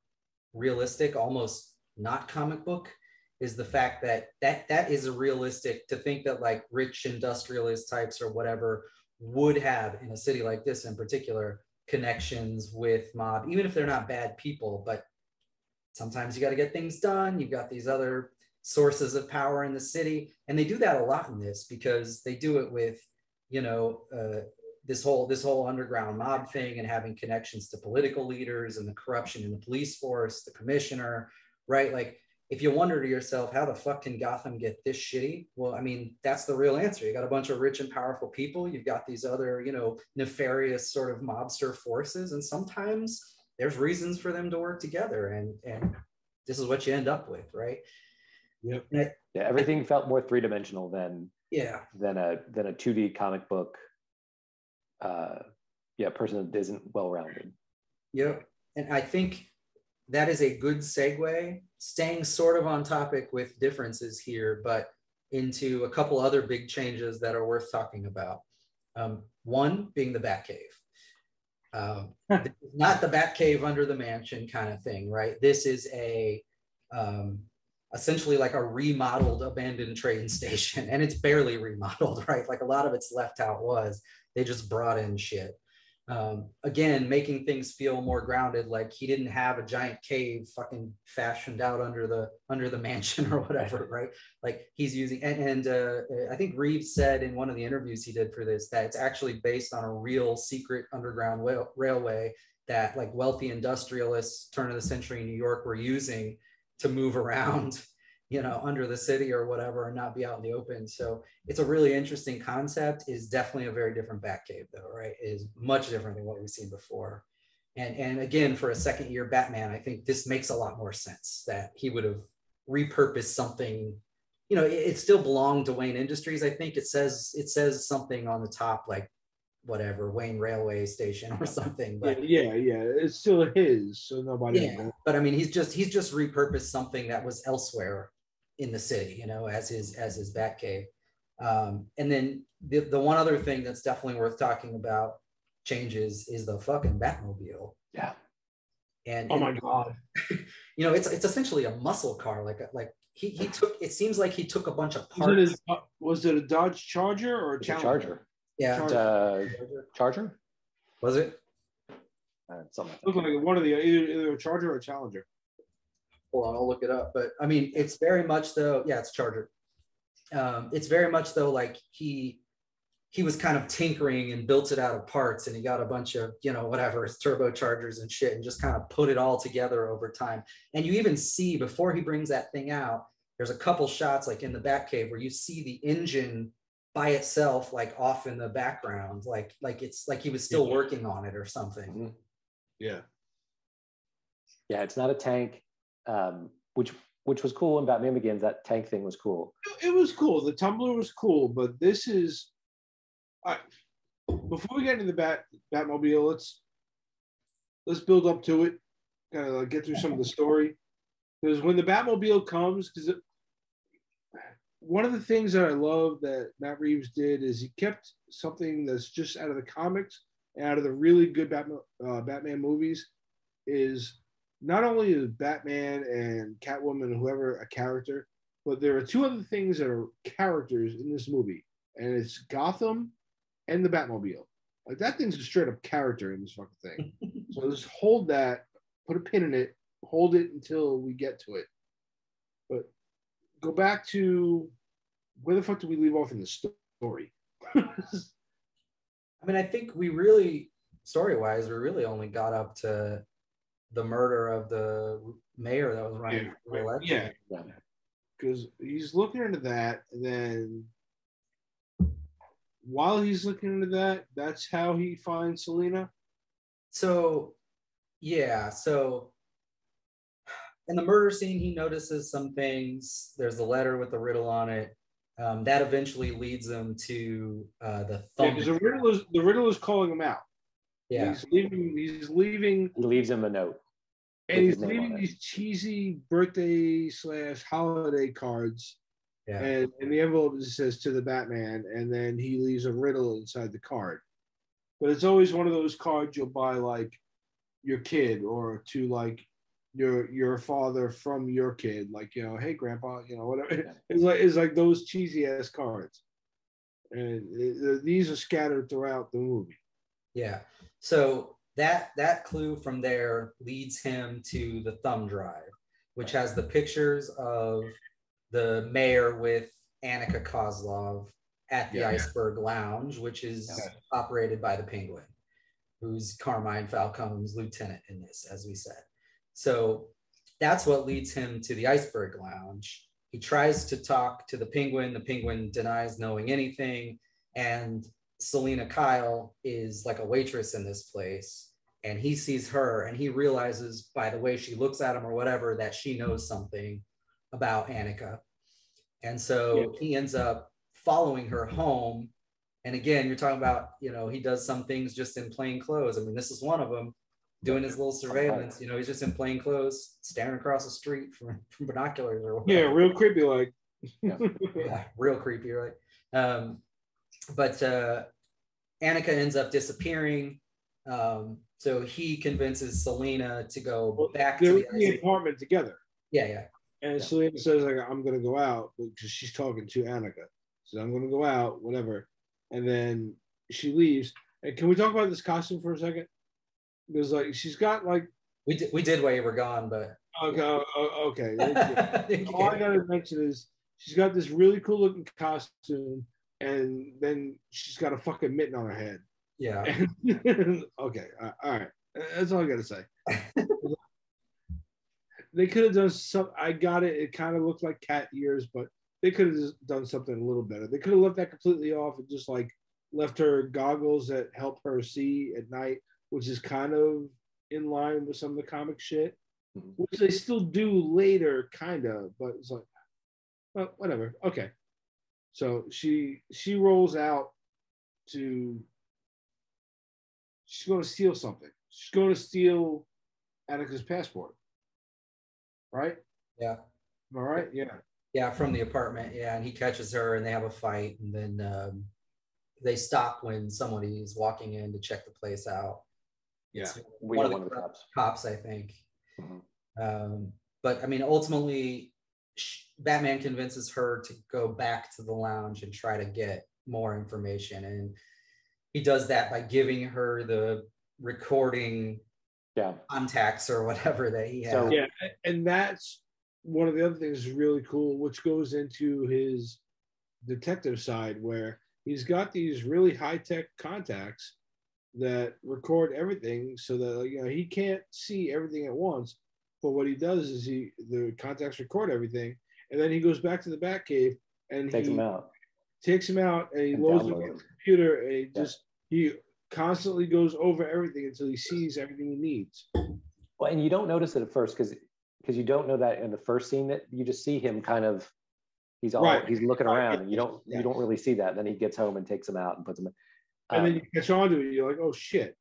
[SPEAKER 3] realistic, almost not comic book, is the fact that is realistic to think that like rich industrialist types or whatever would have, in a city like this in particular, connections with mob, even if they're not bad people. But sometimes you got to get things done. You've got these other sources of power in the city. And they do that a lot in this because they do it with, you know, this whole underground mob thing and having connections to political leaders and the corruption in the police force, the commissioner, right? Like, if you wonder to yourself, how the fuck can Gotham get this shitty? Well, I mean, that's the real answer. You got a bunch of rich and powerful people. You've got these other, you know, nefarious sort of mobster forces. And sometimes there's reasons for them to work together. And this is what you end up with, right?
[SPEAKER 1] Yep.
[SPEAKER 2] Yeah, everything felt more three-dimensional than
[SPEAKER 3] a
[SPEAKER 2] 2D comic book person that isn't well-rounded.
[SPEAKER 3] Yep. And I think that is a good segue, staying sort of on topic with differences here, but into a couple other big changes that are worth talking about. One being the Batcave. Not the Batcave under the mansion kind of thing, right? This is a essentially like a remodeled abandoned train station, and it's barely remodeled, right? Like a lot of it's left how it was. They just brought in shit. Again, making things feel more grounded, like he didn't have a giant cave fucking fashioned out under the mansion or whatever, right? Like he's using, and I think Reeves said in one of the interviews he did for this that it's actually based on a real secret underground railway that like wealthy industrialists turn of the century in New York were using to move around, you know, under the city or whatever, and not be out in the open. So it's a really interesting concept. Is definitely a very different Batcave though, right? It is much different than what we've seen before. And again, for a second year Batman, I think this makes a lot more sense that he would have repurposed something. You know, it still belonged to Wayne Industries. I think it says something on the top, like whatever, Wayne Railway Station or something. But
[SPEAKER 1] yeah, it's still his, so nobody.
[SPEAKER 3] Yeah, but I mean, he's just repurposed something that was elsewhere in the city, you know, as his Batcave. And then the one other thing that's definitely worth talking about changes is the fucking Batmobile.
[SPEAKER 2] Yeah.
[SPEAKER 3] And
[SPEAKER 1] oh my god,
[SPEAKER 3] you know, it's essentially a muscle car. Like he took. It seems like he took a bunch of parts.
[SPEAKER 1] Was it a Dodge Charger or a
[SPEAKER 2] Charger?
[SPEAKER 3] Yeah,
[SPEAKER 2] Charger.
[SPEAKER 3] Was it?
[SPEAKER 2] Something.
[SPEAKER 1] Looked like one of the either a Charger or a Challenger.
[SPEAKER 3] Hold on, I'll look it up. But I mean, it's very much though. Yeah, it's Charger. It's very much though like he was kind of tinkering and built it out of parts, and he got a bunch of, you know, whatever, turbochargers and shit, and just kind of put it all together over time. And you even see before he brings that thing out, there's a couple shots like in the Batcave where you see the engine by itself, like off in the background, like it's like he was still working on it or something.
[SPEAKER 2] Mm-hmm.
[SPEAKER 1] Yeah.
[SPEAKER 2] Yeah, it's not a tank, which was cool in Batman Begins. That tank thing was cool.
[SPEAKER 1] It was cool. The Tumbler was cool, but this is. Before we get into the Batmobile, let's build up to it. Kind of like get through some of the story, because when the Batmobile comes, because one of the things that I love that Matt Reeves did is he kept something that's just out of the comics and out of the really good Batman movies. Is not only is Batman and Catwoman, whoever, a character, but there are two other things that are characters in this movie, and it's Gotham and the Batmobile. Like, that thing's a straight up character in this fucking thing. So just hold that, put a pin in it, hold it until we get to it. But go back to where the fuck did we leave off in the story?
[SPEAKER 3] I mean, I think we really, story-wise, we really only got up to the murder of the mayor that was running for election.
[SPEAKER 1] Yeah. Because he's looking into that, and then while he's looking into that, that's how he finds Selina.
[SPEAKER 3] So, yeah. So, in the murder scene, he notices some things. There's the letter with the riddle on it. That eventually leads him to the thumb.
[SPEAKER 1] Because the riddle is calling him out.
[SPEAKER 3] Yeah.
[SPEAKER 1] He's leaving. He
[SPEAKER 2] leaves him a note.
[SPEAKER 1] And he's leaving these cheesy birthday / holiday cards.
[SPEAKER 3] Yeah.
[SPEAKER 1] And in the envelope it says to the Batman, and then he leaves a riddle inside the card. But it's always one of those cards you'll buy like your kid, or to like your father from your kid, like, you know, hey grandpa, you know, whatever. It's like those cheesy ass cards, and these are scattered throughout the movie.
[SPEAKER 3] Yeah. So that clue from there leads him to the thumb drive, which has the pictures of the mayor with Annika Kozlov at the Iceberg Lounge, which is operated by the Penguin, who's Carmine Falcone's lieutenant in this, as we said. So that's what leads him to the Iceberg Lounge. He tries to talk to the Penguin. The Penguin denies knowing anything. And Selena Kyle is like a waitress in this place. And he sees her and he realizes by the way she looks at him or whatever, that she knows something about Annika. And so he ends up following her home. And again, you're talking about, you know, he does some things just in plain clothes. I mean, this is one of them, doing his little surveillance. You know, he's just in plain clothes, staring across the street from binoculars or whatever.
[SPEAKER 1] Yeah, real creepy, like.
[SPEAKER 3] Yeah, real creepy, right? But Annika ends up disappearing. So he convinces Selena to go back to
[SPEAKER 1] the apartment together.
[SPEAKER 3] Yeah.
[SPEAKER 1] And Selena says, like, I'm going to go out because she's talking to Annika. So I'm going to go out, whatever. And then she leaves. And can we talk about this costume for a second? Because, like, she's got, like...
[SPEAKER 3] We did while you were gone, but...
[SPEAKER 1] Okay. All I got to mention is she's got this really cool looking costume, and then she's got a fucking mitten on her head.
[SPEAKER 3] Yeah.
[SPEAKER 1] Okay. All right. That's all I got to say. They could have done some. I got it. It kind of looked like cat ears, but they could have just done something a little better. They could have left that completely off and just like left her goggles that help her see at night, which is kind of in line with some of the comic shit, which they still do later, kind of. But it's like, well, whatever. Okay. So she rolls out to. She's going to steal something. She's going to steal Annika's passport. Right?
[SPEAKER 3] Yeah.
[SPEAKER 1] All right. Yeah.
[SPEAKER 3] Yeah, from the apartment. Yeah, and he catches her, and they have a fight, and then they stop when somebody is walking in to check the place out.
[SPEAKER 2] Yeah,
[SPEAKER 3] one of the cops, I think. But I mean, ultimately, Batman convinces her to go back to the lounge and try to get more information, and he does that by giving her the recording contacts or whatever that he has.
[SPEAKER 1] So, yeah, and that's one of the other things is really cool, which goes into his detective side, where he's got these really high-tech contacts that record everything, so that, you know, he can't see everything at once. But what he does is the contacts record everything, and then he goes back to the Batcave and takes him out, and he loads him on the computer, and he constantly goes over everything until he sees everything he needs.
[SPEAKER 2] Well, and you don't notice it at first because you don't know that in the first scene, that you just see him kind of he's looking around, and you don't really see that. And then he gets home and takes him out and puts him in.
[SPEAKER 1] And then you catch on to it, you're like, oh shit.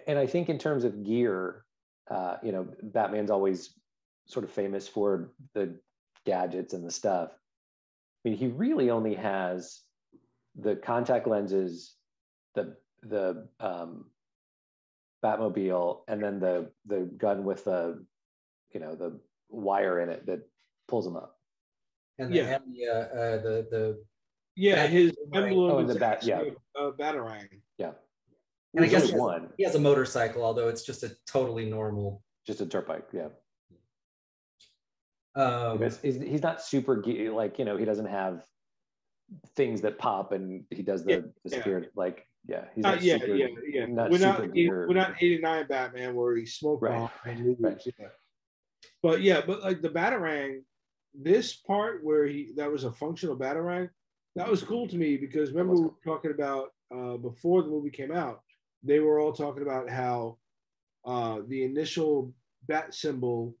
[SPEAKER 2] And I think in terms of gear, you know, Batman's always sort of famous for the gadgets and the stuff. I mean, he really only has the contact lenses, the Batmobile, and then the gun with the wire in it that pulls him up.
[SPEAKER 3] And his
[SPEAKER 1] emblem
[SPEAKER 2] and the
[SPEAKER 1] Batarang.
[SPEAKER 2] Yeah.
[SPEAKER 3] And I guess he has a motorcycle, although it's just a totally normal,
[SPEAKER 2] just a dirt bike. Yeah. He's not super like, you know, he doesn't have things that pop and he does the spirit like. Yeah, he's not
[SPEAKER 1] we're not 89 Batman where he smoked
[SPEAKER 2] right.
[SPEAKER 1] But like the Batarang, this part where that was a functional Batarang, that was cool to me, because remember we were talking about before the movie came out, they were all talking about how the initial bat symbol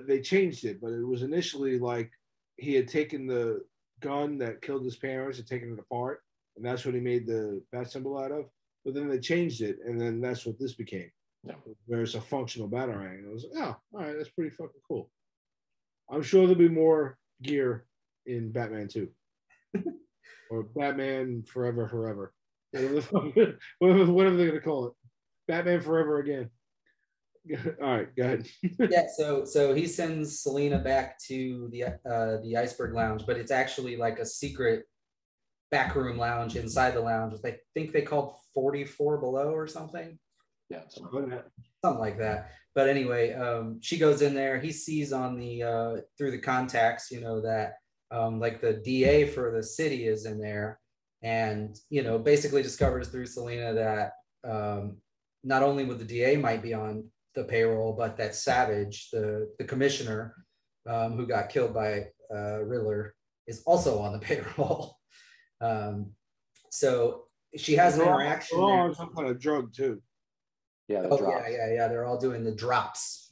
[SPEAKER 1] they changed it, but it was initially like he had taken the gun that killed his parents and taken it apart. And that's what he made the bat symbol out of. But then they changed it, and then that's what this became.
[SPEAKER 2] Yeah.
[SPEAKER 1] Where it's a functional Batarang. And I was like, oh, all right, that's pretty fucking cool. I'm sure there'll be more gear in Batman 2. Or Batman Forever. Whatever they're going to call it. Batman Forever again. All right, go ahead.
[SPEAKER 3] Yeah, so he sends Selena back to the Iceberg Lounge, but it's actually like a secret backroom lounge inside the lounge. I think they called 44 Below or something.
[SPEAKER 2] Yeah,
[SPEAKER 3] something like that. But anyway, she goes in there. He sees on the through the contacts, that like the DA for the city is in there, and basically discovers through Selena that not only would the DA might be on the payroll, but that Savage, the commissioner who got killed by Riddler, is also on the payroll. So she has an interaction.
[SPEAKER 1] They're all on some kind of drug too.
[SPEAKER 2] Yeah,
[SPEAKER 3] yeah. They're all doing the drops.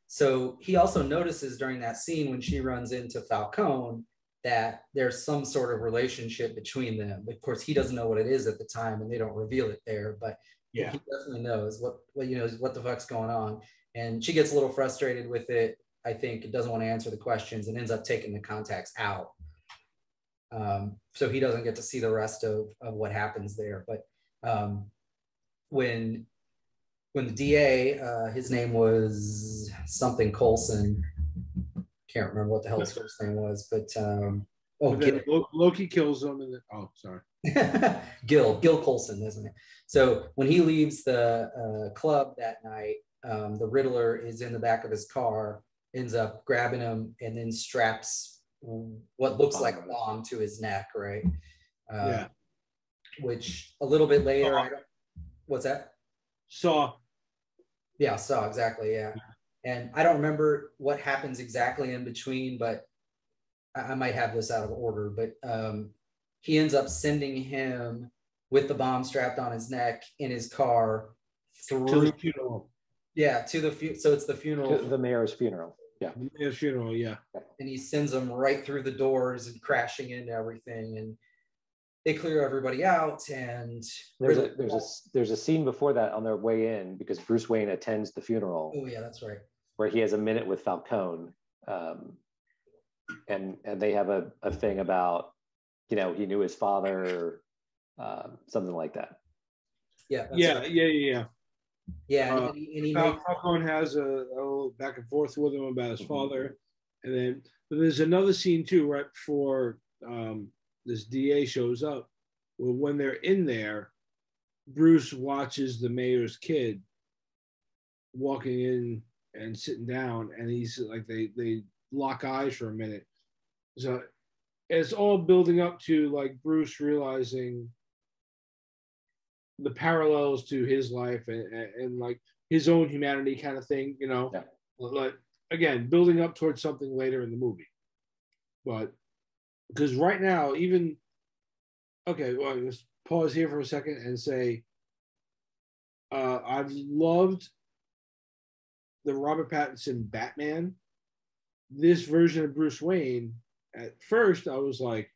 [SPEAKER 3] So he also notices during that scene when she runs into Falcone that there's some sort of relationship between them. Of course, he doesn't know what it is at the time, and they don't reveal it there. But he definitely knows what the fuck's going on. And she gets a little frustrated with it. I think it doesn't want to answer the questions and ends up taking the contacts out. So he doesn't get to see the rest of what happens there. But when the DA, his name was something Coulson, can't remember what the hell his first name was, but
[SPEAKER 1] Loki kills him, and then, sorry,
[SPEAKER 3] Gil Coulson, isn't it? So when he leaves the club that night, the Riddler is in the back of his car, ends up grabbing him, and then straps what looks like a bomb to his neck, right? Which a little bit later, what's that?
[SPEAKER 1] Saw,
[SPEAKER 3] exactly, yeah. And I don't remember what happens exactly in between, but I might have this out of order. But he ends up sending him with the bomb strapped on his neck in his car through
[SPEAKER 1] to the funeral.
[SPEAKER 3] Yeah, so it's the funeral.
[SPEAKER 2] The mayor's funeral. Yeah.
[SPEAKER 1] The mayor's funeral, yeah.
[SPEAKER 3] And he sends them right through the doors and crashing into everything. And they clear everybody out. And
[SPEAKER 2] there's a scene before that on their way in, because Bruce Wayne attends the funeral.
[SPEAKER 3] Oh yeah, that's right.
[SPEAKER 2] Where he has a minute with Falcone, and they have a thing about, he knew his father, something like that.
[SPEAKER 3] Yeah.
[SPEAKER 1] Yeah. And he Falcone has a little back and forth with him about his father, but there's another scene too right before this DA shows up. Well, when they're in there, Bruce watches the mayor's kid walking in and sitting down, and he's like, they lock eyes for a minute. So it's all building up to like Bruce realizing the parallels to his life and like his own humanity kind of thing, like, again, building up towards something later in the movie. But because right now, let's pause here for a second and say, I've loved the Robert Pattinson Batman. This version of Bruce Wayne, at first I was like,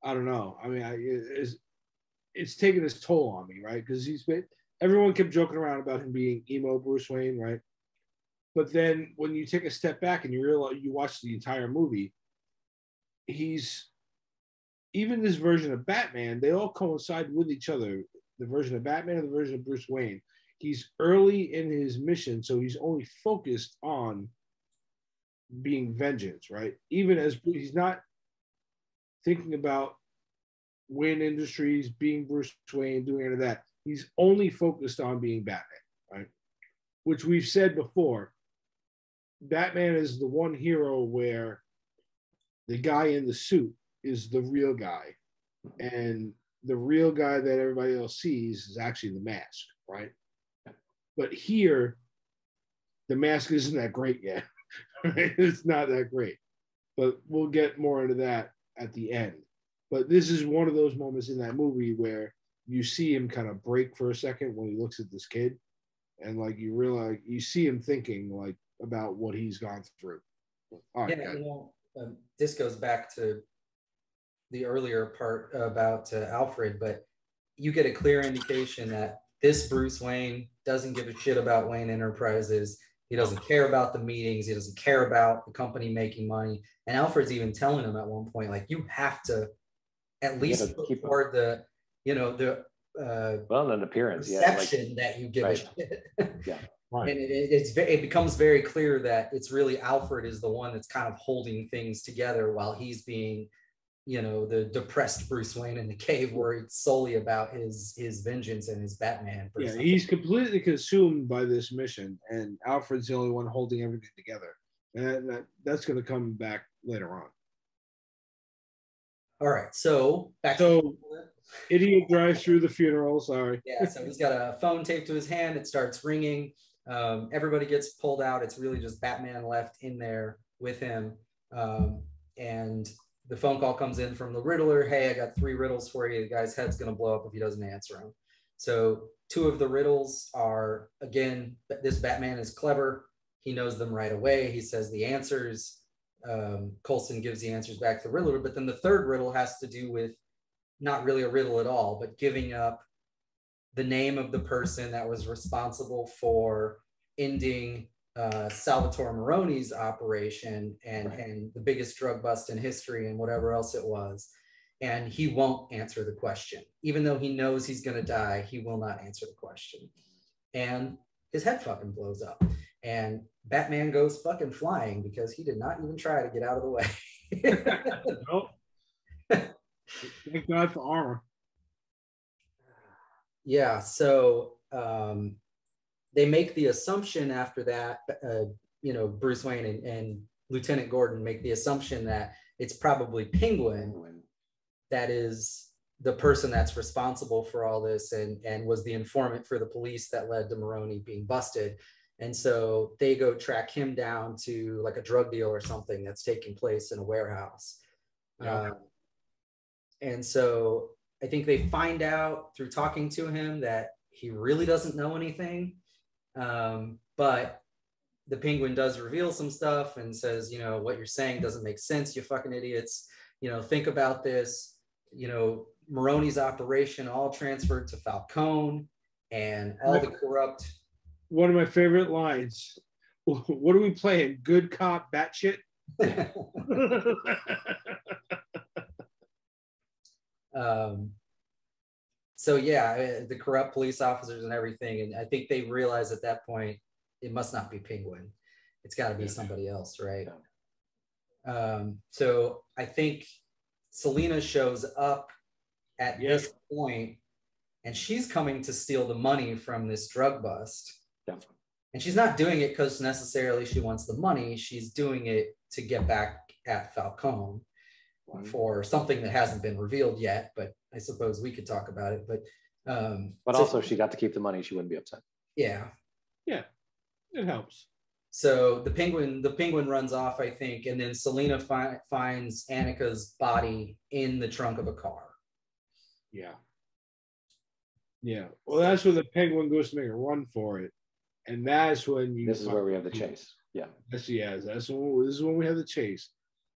[SPEAKER 1] I don't know. I mean, it's taken its toll on me, right? Because everyone kept joking around about him being emo Bruce Wayne, right? But then when you take a step back and you realize, you watch the entire movie, even this version of Batman, they all coincide with each other. The version of Batman and the version of Bruce Wayne. He's early in his mission, so he's only focused on being vengeance, right? Even as he's not thinking about Wayne Industries, being Bruce Wayne, doing any of that. He's only focused on being Batman, right? Which we've said before. Batman is the one hero where the guy in the suit is the real guy, and the real guy that everybody else sees is actually the mask, right? But here, the mask isn't that great yet. Right? It's not that great. But we'll get more into that at the end. But this is one of those moments in that movie where you see him kind of break for a second when he looks at this kid. And like you realize, you see him thinking like about what he's gone through. All right,
[SPEAKER 3] this goes back to the earlier part about Alfred, but you get a clear indication that this Bruce Wayne doesn't give a shit about Wayne Enterprises. He doesn't care about the meetings. He doesn't care about the company making money. And Alfred's even telling him at one point, like, you have to at least put forward the,
[SPEAKER 2] an appearance,
[SPEAKER 3] perception that you give a shit.
[SPEAKER 2] Yeah.
[SPEAKER 3] Right. And it becomes very clear that it's really Alfred is the one that's kind of holding things together while he's being the depressed Bruce Wayne in the cave, worried solely about his vengeance and his Batman.
[SPEAKER 1] Yeah, he's completely consumed by this mission, and Alfred's the only one holding everything together. And that's going to come back later on.
[SPEAKER 3] All right, so
[SPEAKER 1] idiot drives through the funeral. Sorry.
[SPEAKER 3] Yeah, so he's got a phone taped to his hand. It starts ringing. Everybody gets pulled out. It's really just Batman left in there with him. And the phone call comes in from the Riddler. Hey, I got 3 riddles for you. The guy's head's going to blow up if he doesn't answer them. So 2 of the riddles are, again, this Batman is clever. He knows them right away. He says the answers. Coulson gives the answers back to the Riddler. But then the 3rd riddle has to do with not really a riddle at all, but giving up the name of the person that was responsible for ending Salvatore Maroni's operation and the biggest drug bust in history and whatever else it was. And he won't answer the question. Even though he knows he's going to die, he will not answer the question. And his head fucking blows up. And Batman goes fucking flying because he did not even try to get out of the way.
[SPEAKER 1] Nope. Thank God for armor.
[SPEAKER 3] Yeah, so they make the assumption after that, Bruce Wayne and Lieutenant Gordon make the assumption that it's probably Penguin that is the person that's responsible for all this and was the informant for the police that led to Maroni being busted. And so they go track him down to like a drug deal or something that's taking place in a warehouse. Yeah. And so I think they find out through talking to him that he really doesn't know anything. But the Penguin does reveal some stuff and says, what you're saying doesn't make sense, you fucking idiots. Think about this. Maroni's operation all transferred to Falcone and all the corrupt.
[SPEAKER 1] One of my favorite lines. What are we playing? Good cop, batshit?
[SPEAKER 3] So yeah, the corrupt police officers and everything. And I think they realize at that point, it must not be Penguin. It's got to be somebody else, right? So I think Selina shows up at this point, and she's coming to steal the money from this drug bust.
[SPEAKER 2] Yeah.
[SPEAKER 3] And she's not doing it because necessarily she wants the money. She's doing it to get back at Falcone for something that hasn't been revealed yet, but I suppose we could talk about it. But
[SPEAKER 2] also she got to keep the money. She wouldn't be upset.
[SPEAKER 3] Yeah.
[SPEAKER 1] Yeah, it helps.
[SPEAKER 3] So the penguin runs off, I think, and then Selina finds Annika's body in the trunk of a car.
[SPEAKER 1] Yeah. Yeah. Well, that's when the Penguin goes to make a run for it. And that's when
[SPEAKER 2] This is where we have the chase. Yeah.
[SPEAKER 1] Yes, yes. This is when we have the chase.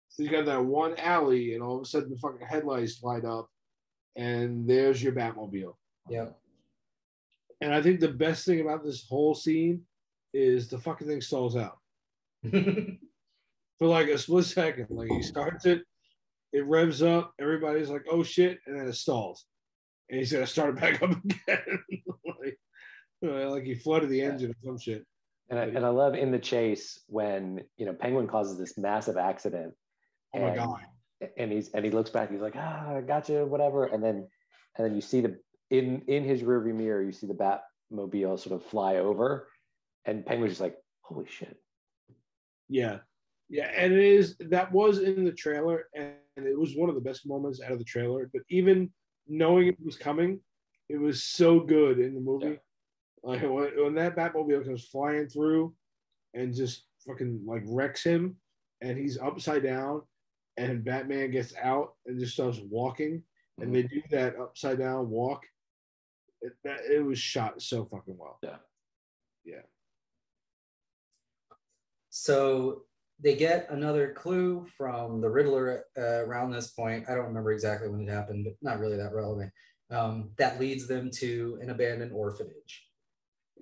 [SPEAKER 1] So you got that one alley, and all of a sudden the fucking headlights light up, and there's your Batmobile.
[SPEAKER 3] Yeah.
[SPEAKER 1] And I think the best thing about this whole scene is the fucking thing stalls out. For like a split second. Like he starts it, it revs up, everybody's like, oh shit, and then it stalls. And he's gonna start it back up again. like he flooded the engine or some shit.
[SPEAKER 2] And I love in the chase when Penguin causes this massive accident.
[SPEAKER 1] Oh my god!
[SPEAKER 2] And he looks back. He's like, I gotcha, whatever. And then you see in his rearview mirror, you see the Batmobile sort of fly over, and Penguin's just like, holy shit.
[SPEAKER 1] Yeah, and that was in the trailer, and it was one of the best moments out of the trailer. But even knowing it was coming, it was so good in the movie. Yeah. Like when that Batmobile comes flying through and just fucking like wrecks him, and he's upside down, and Batman gets out and just starts walking, and they do that upside down walk. It was shot so fucking well. Yeah. So
[SPEAKER 3] they get another clue from the Riddler around this point. I don't remember exactly when it happened, but not really that relevant. That leads them to an abandoned orphanage.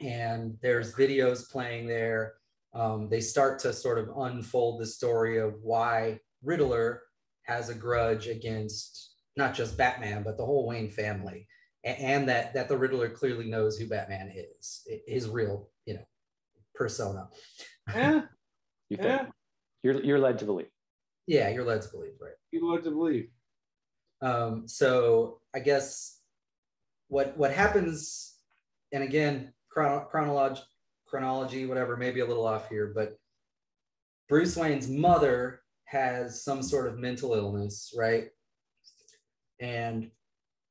[SPEAKER 3] And there's videos playing there. They start to sort of unfold the story of why Riddler has a grudge against not just Batman, but the whole Wayne family. And that the Riddler clearly knows who Batman is, his real, persona.
[SPEAKER 1] Yeah.
[SPEAKER 2] You're led to believe.
[SPEAKER 3] Yeah, you're led to believe, right?
[SPEAKER 1] You're led to believe.
[SPEAKER 3] So I guess what happens, and again, chronology, whatever, maybe a little off here, but Bruce Wayne's mother has some sort of mental illness, right? And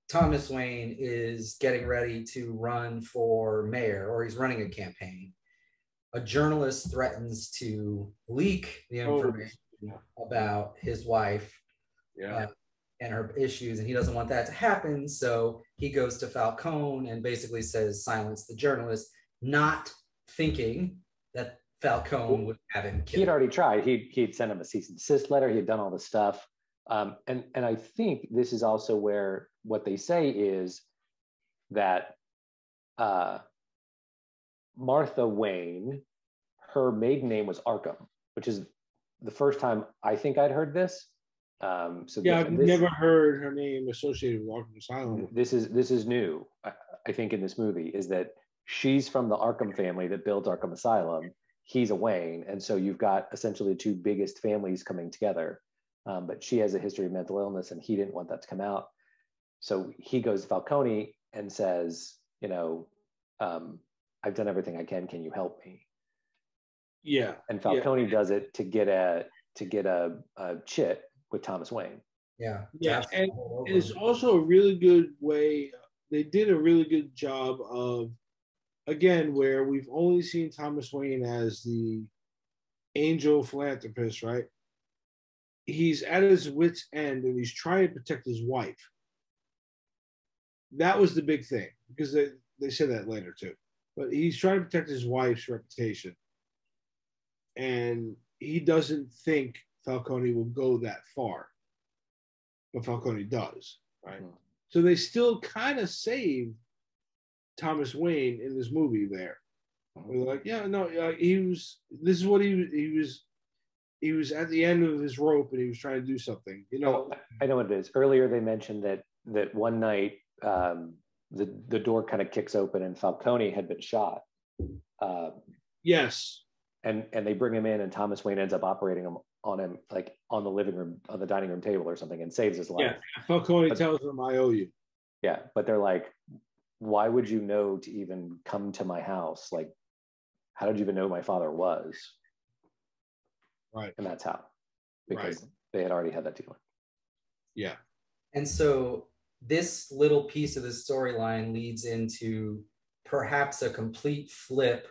[SPEAKER 3] Thomas Wayne is getting ready to run for mayor, or he's running a campaign. A journalist threatens to leak the information about his wife and her issues, and he doesn't want that to happen. So he goes to Falcone and basically says, silence the journalist, not thinking that Falcone would have him killed.
[SPEAKER 2] He'd already tried. He'd sent him a cease and desist letter. He had done all this stuff. And I think this is also where what they say is that Martha Wayne, her maiden name was Arkham, which is the first time I think I'd heard this.
[SPEAKER 1] I've never heard her name associated with Arkham Asylum.
[SPEAKER 2] This is new, I think, in this movie, is that she's from the Arkham family that built Arkham Asylum. He's a Wayne, and so you've got essentially the two biggest families coming together. But she has a history of mental illness, and he didn't want that to come out. So he goes to Falcone and says, I've done everything I can. Can you help me?
[SPEAKER 1] Yeah.
[SPEAKER 2] And Falcone does it to get a chit with Thomas Wayne.
[SPEAKER 3] Yeah.
[SPEAKER 1] Yeah. And it's also a really good way. They did a really good job of, again, where we've only seen Thomas Wayne as the angel philanthropist, right? He's at his wit's end and he's trying to protect his wife. That was the big thing, because they said that later too. But he's trying to protect his wife's reputation. And he doesn't think Falcone will go that far. But Falcone does, right? Mm-hmm. So they still kind of saved Thomas Wayne in this movie there. They're like, this is what he was at the end of his rope and he was trying to do something.
[SPEAKER 2] I know what it is. Earlier they mentioned that one night the door kind of kicks open and Falcone had been shot.
[SPEAKER 1] Yes.
[SPEAKER 2] And they bring him in and Thomas Wayne ends up operating on him like on the living room, on the dining room table or something, and saves his life.
[SPEAKER 1] Yeah, Falcone tells him, I owe you.
[SPEAKER 2] Yeah, but they're like, why would you know to even come to my house? Like, how did you even know my father was?
[SPEAKER 1] Right.
[SPEAKER 2] And that's how, because they had already had that deal.
[SPEAKER 1] Yeah.
[SPEAKER 3] And so this little piece of the storyline leads into perhaps a complete flip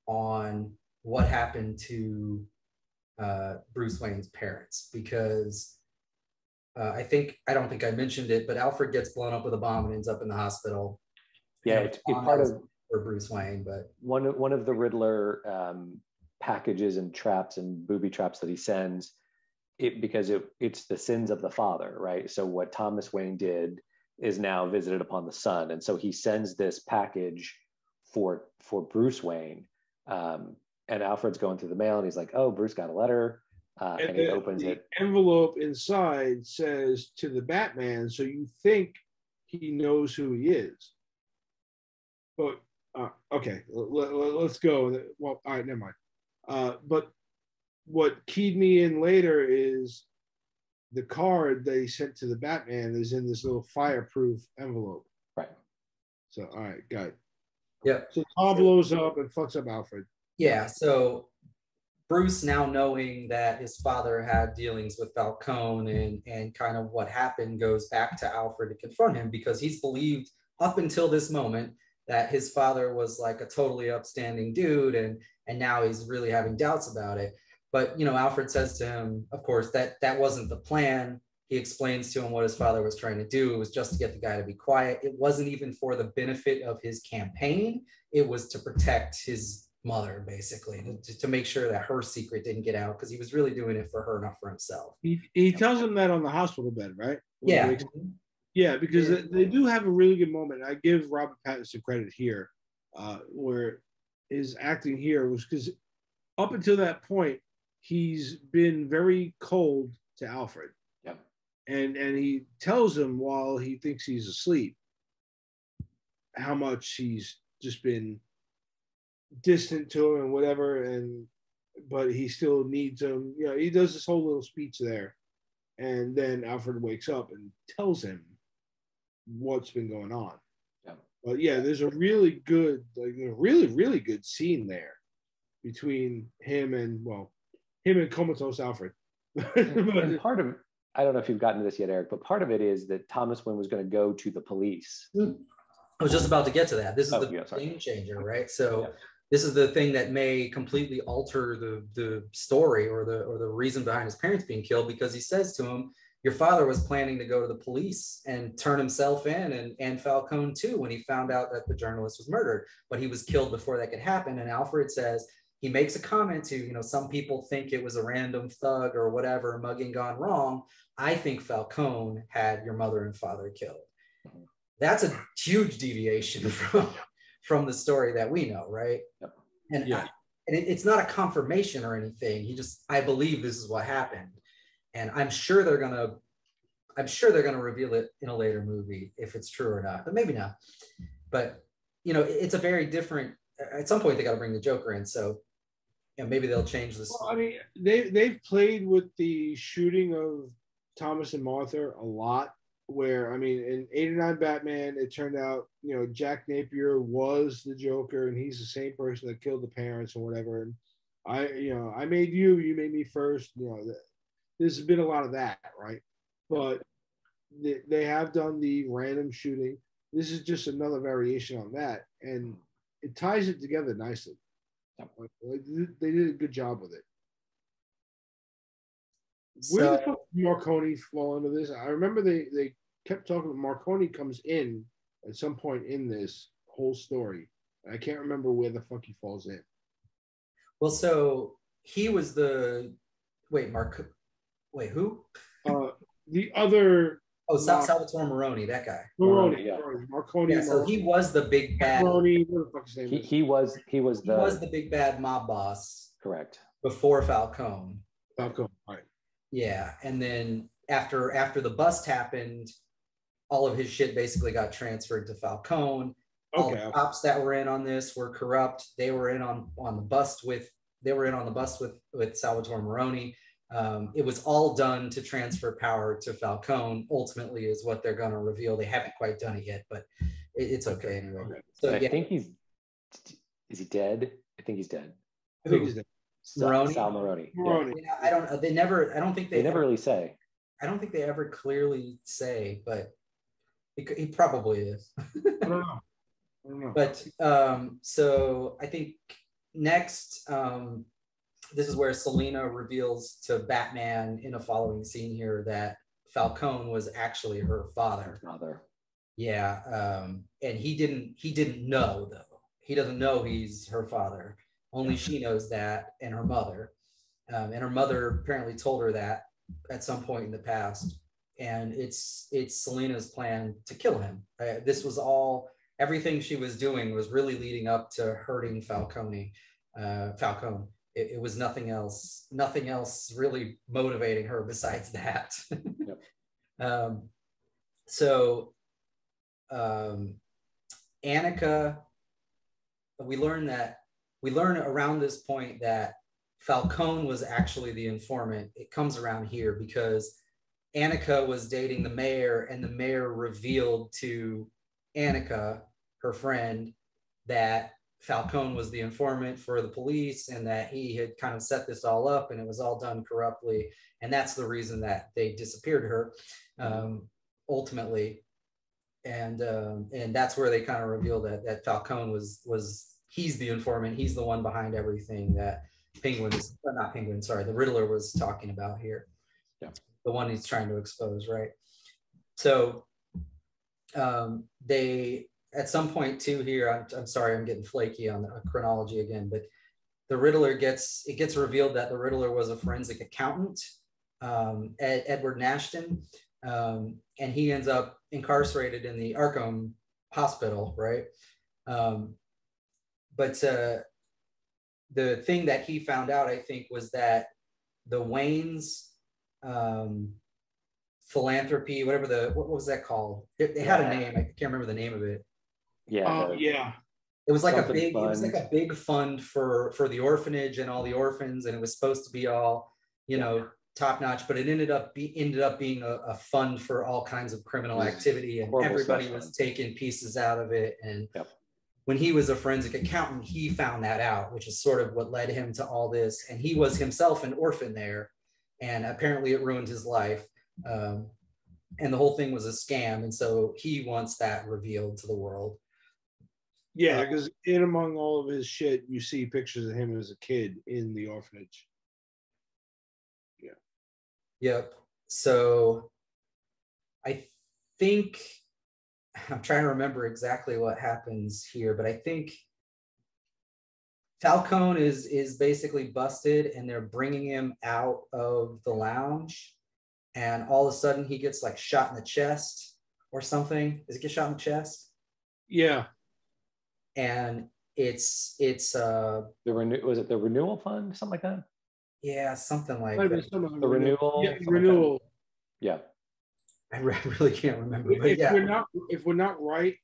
[SPEAKER 3] on what happened to Bruce Wayne's parents, because I don't think I mentioned it, but Alfred gets blown up with a bomb and ends up in the hospital.
[SPEAKER 2] Yeah, it's part of
[SPEAKER 3] for Bruce Wayne, but
[SPEAKER 2] one of the Riddler packages and traps and booby traps that he sends, because it's the sins of the father, right? So what Thomas Wayne did is now visited upon the son, and so he sends this package for Bruce Wayne, and Alfred's going through the mail and he's like, oh, Bruce got a letter, and he opens it.
[SPEAKER 1] Envelope inside says to the Batman, so you think he knows who he is. But okay, let's go. Well, all right, never mind. But what keyed me in later is the card they sent to the Batman is in this little fireproof envelope.
[SPEAKER 2] Right.
[SPEAKER 1] So, all right, got it.
[SPEAKER 3] Yeah.
[SPEAKER 1] So Tom blows up and fucks up Alfred.
[SPEAKER 3] Yeah. So Bruce, now knowing that his father had dealings with Falcone and kind of what happened, goes back to Alfred to confront him, because he's believed up until this moment that his father was like a totally upstanding dude, and now he's really having doubts about it. But Alfred says to him, of course, that wasn't the plan. He explains to him what his father was trying to do. It was just to get the guy to be quiet. It wasn't even for the benefit of his campaign. It was to protect his mother, basically, to make sure that her secret didn't get out, because he was really doing it for her, not for himself.
[SPEAKER 1] He tells him that on the hospital bed, right?
[SPEAKER 3] Yeah.
[SPEAKER 1] Yeah, because they do have a really good moment. I give Robert Pattinson credit here, where his acting here was, because up until that point, he's been very cold to Alfred.
[SPEAKER 2] Yeah.
[SPEAKER 1] And he tells him while he thinks he's asleep how much he's just been distant to him and whatever, but he still needs him. He does this whole little speech there. And then Alfred wakes up and tells him what's been going on.
[SPEAKER 2] Yeah.
[SPEAKER 1] But yeah, there's a really good, like a really good scene there between him and Comatose Alfred.
[SPEAKER 2] And part of, I don't know if you've gotten to this yet, Eric, but part of it is that Thomas Wayne was going to go to the police.
[SPEAKER 3] I was just about to get to that. This is game changer, right? So this is the thing that may completely alter the story or the reason behind his parents being killed, because he says to him, your father was planning to go to the police and turn himself in, and Falcone too, when he found out that the journalist was murdered, but he was killed before that could happen. And Alfred says, he makes a comment to, some people think it was a random thug or whatever, mugging gone wrong. I think Falcone had your mother and father killed. That's a huge deviation from the story that we know, right? Yep. And it's not a confirmation or anything. I believe this is what happened, and I'm sure they're gonna reveal it in a later movie if it's true or not, but maybe not. But it's a very different. At some point, they got to bring the Joker in, so maybe they'll change this.
[SPEAKER 1] Well, I mean, they've played with the shooting of Thomas and Martha a lot. Where, I mean, in '89 Batman, it turned out, Jack Napier was the Joker, and he's the same person that killed the parents or whatever. And I made you, you made me first. There's been a lot of that, right? But they have done the random shooting. This is just another variation on that, and it ties it together nicely. They did a good job with it. Where the fuck did Marconi fall into this? I remember they kept talking about Marconi comes in at some point in this whole story. I can't remember where the fuck he falls in.
[SPEAKER 3] Well, so he was the who?
[SPEAKER 1] The other.
[SPEAKER 3] Oh, Salvatore Maroni, that guy.
[SPEAKER 1] Maroni. Marconi.
[SPEAKER 3] Yeah, so he was the big bad.
[SPEAKER 1] Maroni. What the fuck his name is?
[SPEAKER 2] He was the
[SPEAKER 3] big bad mob boss.
[SPEAKER 2] Correct.
[SPEAKER 3] Before Falcone.
[SPEAKER 1] Falcone, right.
[SPEAKER 3] Yeah, and then after the bust happened, all of his shit basically got transferred to Falcone. All the cops that were in on this were corrupt. They were in on the bust with Salvatore Maroni. It was all done to transfer power to Falcone. Ultimately, is what they're going to reveal. They haven't quite done it yet, but it's okay anyway. So
[SPEAKER 2] I think is he dead? I think he's dead.
[SPEAKER 1] I think he's dead.
[SPEAKER 2] Sal Maroni.
[SPEAKER 3] Yeah, I don't think they
[SPEAKER 2] never really say.
[SPEAKER 3] I don't think they ever clearly say, but he probably is.
[SPEAKER 1] I don't know.
[SPEAKER 3] But so I think next, this is where Selina reveals to Batman in a following scene here that Falcone was actually her father. Yeah, and he didn't know though. He doesn't know he's her father. Only she knows that, and her mother. And her mother apparently told her that at some point in the past. And it's Selina's plan to kill him. This was everything she was doing was really leading up to hurting Falcone. It was nothing else really motivating her besides that. Yep. Annika, we learn around this point that Falcone was actually the informant. It comes around here because Annika was dating the mayor, and the mayor revealed to Annika, her friend, that Falcone was the informant for the police and that he had kind of set this all up and it was all done corruptly. And that's the reason that they disappeared her ultimately. And that's where they kind of revealed that Falcone he's the informant. He's the one behind everything that the Riddler was talking about here. Yeah. The one he's trying to expose, right? So they, at some point too here, I'm sorry, I'm getting flaky on the chronology again, but the Riddler it gets revealed that the Riddler was a forensic accountant, Edward Nashton, and he ends up incarcerated in the Arkham hospital, right? But the thing that he found out, I think, was that the Waynes philanthropy, what was that called? They had a name. I can't remember the name of it.
[SPEAKER 2] Yeah.
[SPEAKER 3] It was like a big fund for the orphanage and all the orphans, and it was supposed to be all, top notch, but it ended up being a fund for all kinds of criminal activity, and everybody was taking pieces out of it. And when he was a forensic accountant, he found that out, which is sort of what led him to all this. And he was himself an orphan there, and apparently it ruined his life. And the whole thing was a scam, and so he wants that revealed to the world.
[SPEAKER 1] Yeah, because in among all of his shit, you see pictures of him as a kid in the orphanage. Yeah.
[SPEAKER 3] Yep. So I think I'm trying to remember exactly what happens here, but I think Falcone is basically busted, and they're bringing him out of the lounge, and all of a sudden he gets like shot in the chest or something. Does he get shot in the chest?
[SPEAKER 1] Yeah.
[SPEAKER 3] And it's
[SPEAKER 2] was it the renewal fund, something like that?
[SPEAKER 3] Yeah, something like
[SPEAKER 1] that.
[SPEAKER 2] The renewal.
[SPEAKER 1] Yeah, renewal.
[SPEAKER 2] Like yeah.
[SPEAKER 3] I really can't remember. But
[SPEAKER 1] if we're not right,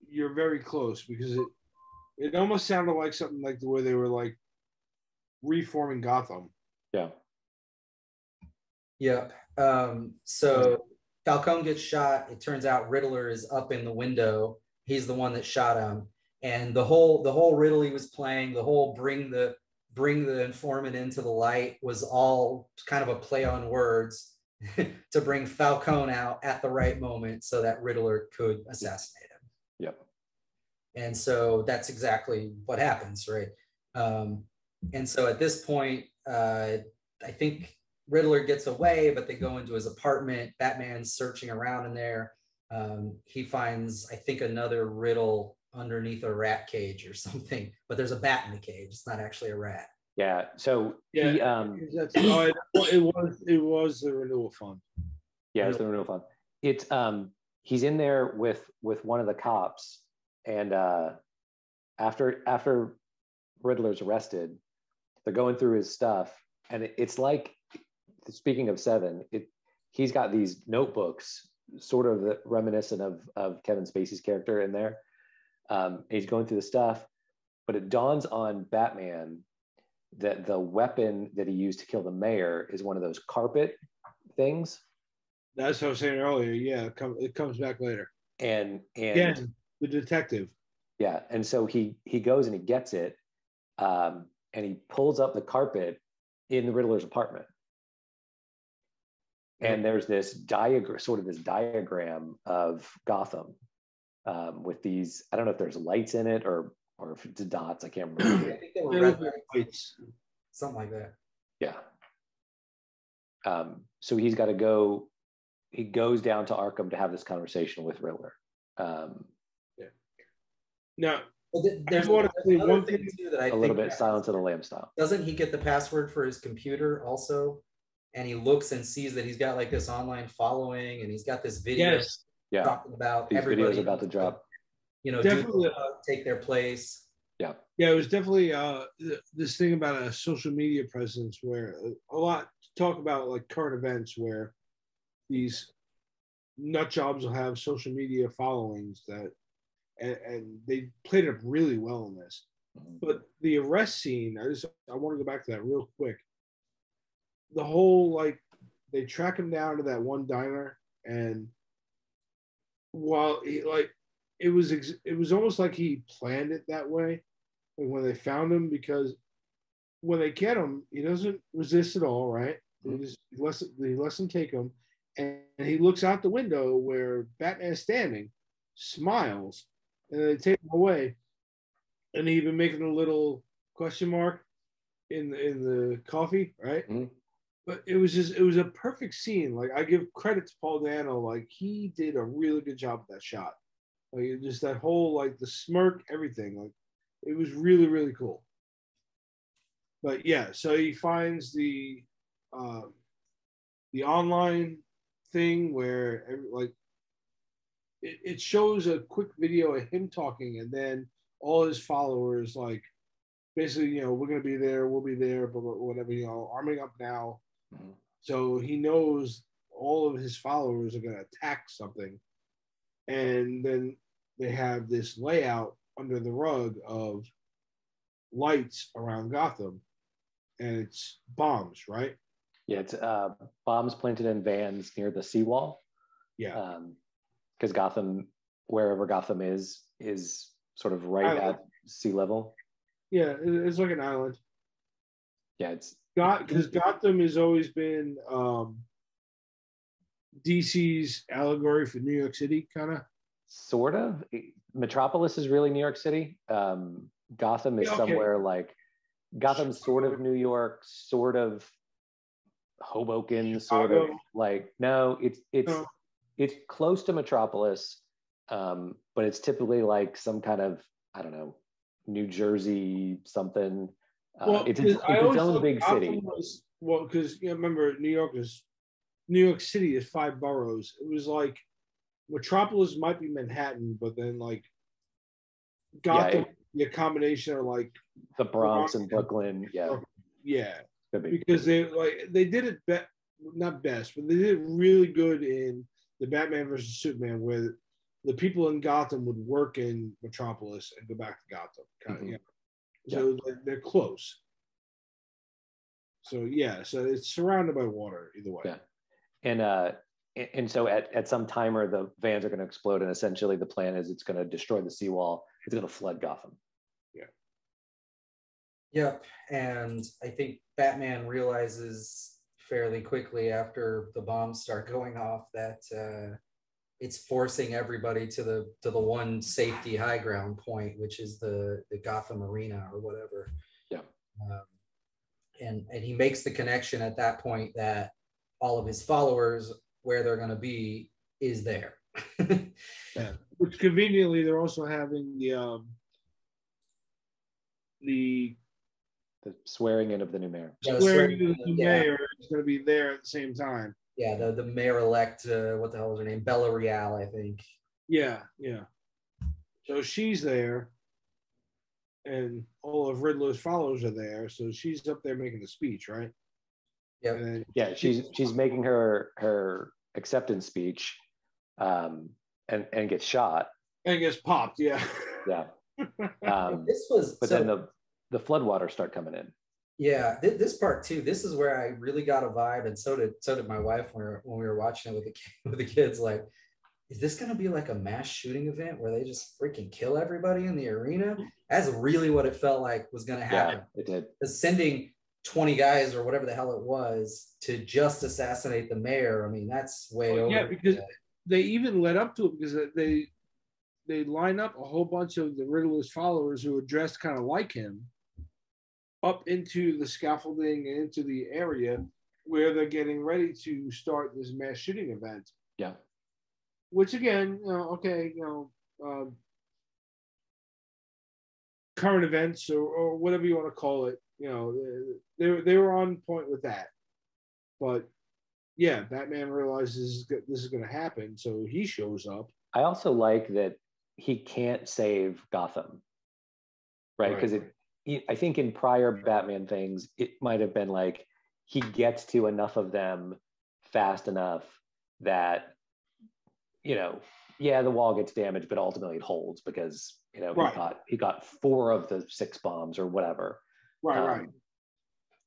[SPEAKER 1] you're very close, because it almost sounded like something like the way they were like reforming Gotham.
[SPEAKER 2] Yeah.
[SPEAKER 3] Yep. So Falcone gets shot. It turns out Riddler is up in the window. He's the one that shot him. And the whole riddle he was playing, the whole bring the informant into the light, was all kind of a play on words to bring Falcone out at the right moment so that Riddler could assassinate him.
[SPEAKER 2] Yep.
[SPEAKER 3] And so that's exactly what happens, right? And so at this point, I think Riddler gets away, but they go into his apartment. Batman's searching around in there. He finds, I think, another riddle underneath a rat cage or something, but there's a bat in the cage. It's not actually a rat.
[SPEAKER 2] Yeah. So
[SPEAKER 1] it was the renewal fund.
[SPEAKER 2] Yeah, it's the renewal fund. It's he's in there with one of the cops, and after Riddler's arrested, they're going through his stuff, and it's like, speaking of Seven, he's got these notebooks, sort of reminiscent of Kevin Spacey's character in there. He's going through the stuff, but it dawns on Batman that the weapon that he used to kill the mayor is one of those carpet things.
[SPEAKER 1] That's what I was saying earlier. Yeah, it comes back later.
[SPEAKER 2] And
[SPEAKER 1] again, the detective.
[SPEAKER 2] Yeah, and so he goes and he gets it, and he pulls up the carpet in the Riddler's apartment. And there's this diagram of Gotham with these, I don't know if there's lights in it or if it's dots, I can't remember.
[SPEAKER 3] I think they were red lights, something like that.
[SPEAKER 2] Yeah. So he's got to go, he goes down to Arkham to have this conversation with Riddler.
[SPEAKER 1] Now,
[SPEAKER 3] there's one thing too that I think,
[SPEAKER 2] a little bit Silence of the Lambs style.
[SPEAKER 3] Doesn't he get the password for his computer also? And he looks and sees that he's got like this online following, and he's got this video talking about
[SPEAKER 2] these
[SPEAKER 3] everybody
[SPEAKER 2] videos about to drop.
[SPEAKER 3] Definitely take their place.
[SPEAKER 1] Yeah, it was definitely this thing about a social media presence, where a lot talk about like current events where these nut jobs will have social media followings that, and they played it up really well in this. But the arrest scene, I want to go back to that real quick. The whole, like, they track him down to that one diner, and while he, like, it was almost like he planned it that way. And when they found him, because when they get him, he doesn't resist at all, right? He lets them take him, and he looks out the window where Batman is standing, smiles, and they take him away, and he even making a little question mark in the coffee, right? Mm-hmm. But it was a perfect scene. Like, I give credit to Paul Dano. Like, he did a really good job with that shot. Like, just that whole, like, the smirk, everything. Like, it was really, really cool. But yeah, so he finds the online thing where it shows a quick video of him talking, and then all his followers, like, basically, we're gonna be there, we'll be there, but whatever, arming up now. Mm-hmm. So he knows all of his followers are gonna attack something, and then they have this layout under the rug of lights around Gotham, and it's bombs, right?
[SPEAKER 2] Yeah, it's bombs planted in vans near the seawall.
[SPEAKER 1] Yeah.
[SPEAKER 2] Because Gotham, wherever Gotham is sort of right at sea level.
[SPEAKER 1] Yeah, it's like an island.
[SPEAKER 2] Yeah, it's
[SPEAKER 1] because Gotham has always been DC's allegory for New York City, kind of.
[SPEAKER 2] Sort of. Metropolis is really New York City. Gotham is somewhere like Gotham's sort of New York, sort of Hoboken, sort of like no, it's close to Metropolis, but it's typically like some kind of, I don't know, New Jersey something. It's its own big city.
[SPEAKER 1] Because remember, New York City is 5 boroughs. It was like Metropolis might be Manhattan, but then like Gotham, the combination of like
[SPEAKER 2] the Bronx and Brooklyn.
[SPEAKER 1] Yeah, because they did it not best, but they did it really good in the Batman versus Superman, where the people in Gotham would work in Metropolis and go back to Gotham. Kind of, So they're close. So so it's surrounded by water either way.
[SPEAKER 2] Yeah, and so at some timer the vans are going to explode, and essentially the plan is it's going to destroy the seawall. It's going to flood Gotham.
[SPEAKER 1] Yeah.
[SPEAKER 3] Yep, and I think Batman realizes fairly quickly after the bombs start going off that it's forcing everybody to the one safety high ground point, which is the Gotham Arena or whatever.
[SPEAKER 2] Yeah.
[SPEAKER 3] And he makes the connection at that point that all of his followers, where they're going to be, is there.
[SPEAKER 1] Which conveniently they're also having the
[SPEAKER 2] swearing in of the new mayor.
[SPEAKER 1] Swearing in of the mayor is going to be there at the same time.
[SPEAKER 3] Yeah, the mayor-elect, what the hell is her name? Bella Real, I think.
[SPEAKER 1] Yeah. So she's there, and all of Riddler's followers are there. So she's up there making the speech, right?
[SPEAKER 3] Yep.
[SPEAKER 2] She's making her acceptance speech, and gets shot.
[SPEAKER 1] And gets popped, yeah.
[SPEAKER 2] Yeah.
[SPEAKER 3] This was,
[SPEAKER 2] but then the floodwaters start coming in.
[SPEAKER 3] Yeah, this part too. This is where I really got a vibe, and so did my wife when we were watching it with the kids. Like, is this going to be like a mass shooting event where they just freaking kill everybody in the arena? That's really what it felt like was going to happen.
[SPEAKER 2] Yeah, it did.
[SPEAKER 3] Sending 20 guys or whatever the hell it was to just assassinate the mayor. I mean, that's way over.
[SPEAKER 1] Yeah, because they even led up to it, because they line up a whole bunch of the Riddler's followers who are dressed kind of like him up into the scaffolding and into the area where they're getting ready to start this mass shooting event.
[SPEAKER 2] Yeah.
[SPEAKER 1] Which again, current events or whatever you want to call it, they were on point with that. But yeah, Batman realizes this is going to happen, so he shows up.
[SPEAKER 2] I also like that he can't save Gotham, right? Because I think in prior Batman things, it might have been like he gets to enough of them fast enough that, the wall gets damaged, but ultimately it holds because, he got 4 of the 6 bombs or whatever.
[SPEAKER 1] Right.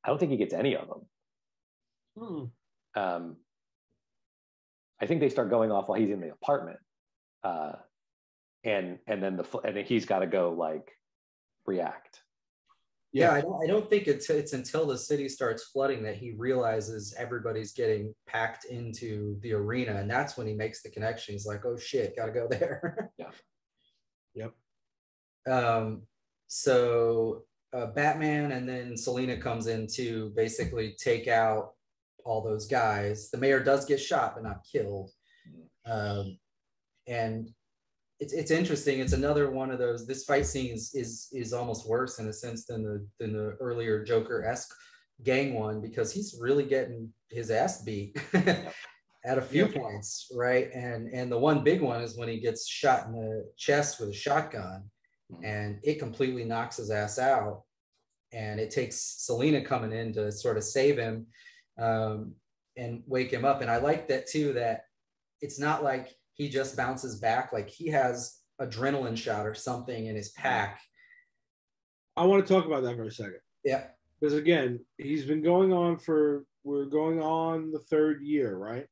[SPEAKER 2] I don't think he gets any of them. I think they start going off while he's in the apartment. And then he's got to go like react.
[SPEAKER 3] Yeah, I don't think it's until the city starts flooding that he realizes everybody's getting packed into the arena, and that's when he makes the connection. He's like, "Oh shit, gotta go there."
[SPEAKER 2] Yeah.
[SPEAKER 1] Yep.
[SPEAKER 3] So Batman and then Selina comes in to basically take out all those guys. The mayor does get shot, but not killed. And it's interesting. It's another one of those. This fight scene is almost worse in a sense than the earlier Joker-esque gang one, because he's really getting his ass beat at a few points, right? And the one big one is when he gets shot in the chest with a shotgun, and it completely knocks his ass out. And it takes Selina coming in to sort of save him and wake him up. And I like that too, that it's not like he just bounces back, like he has adrenaline shot or something in his pack.
[SPEAKER 1] I want to talk about that for a second.
[SPEAKER 3] Yeah.
[SPEAKER 1] Because again, he's been going on for we're going on the 3rd year, right?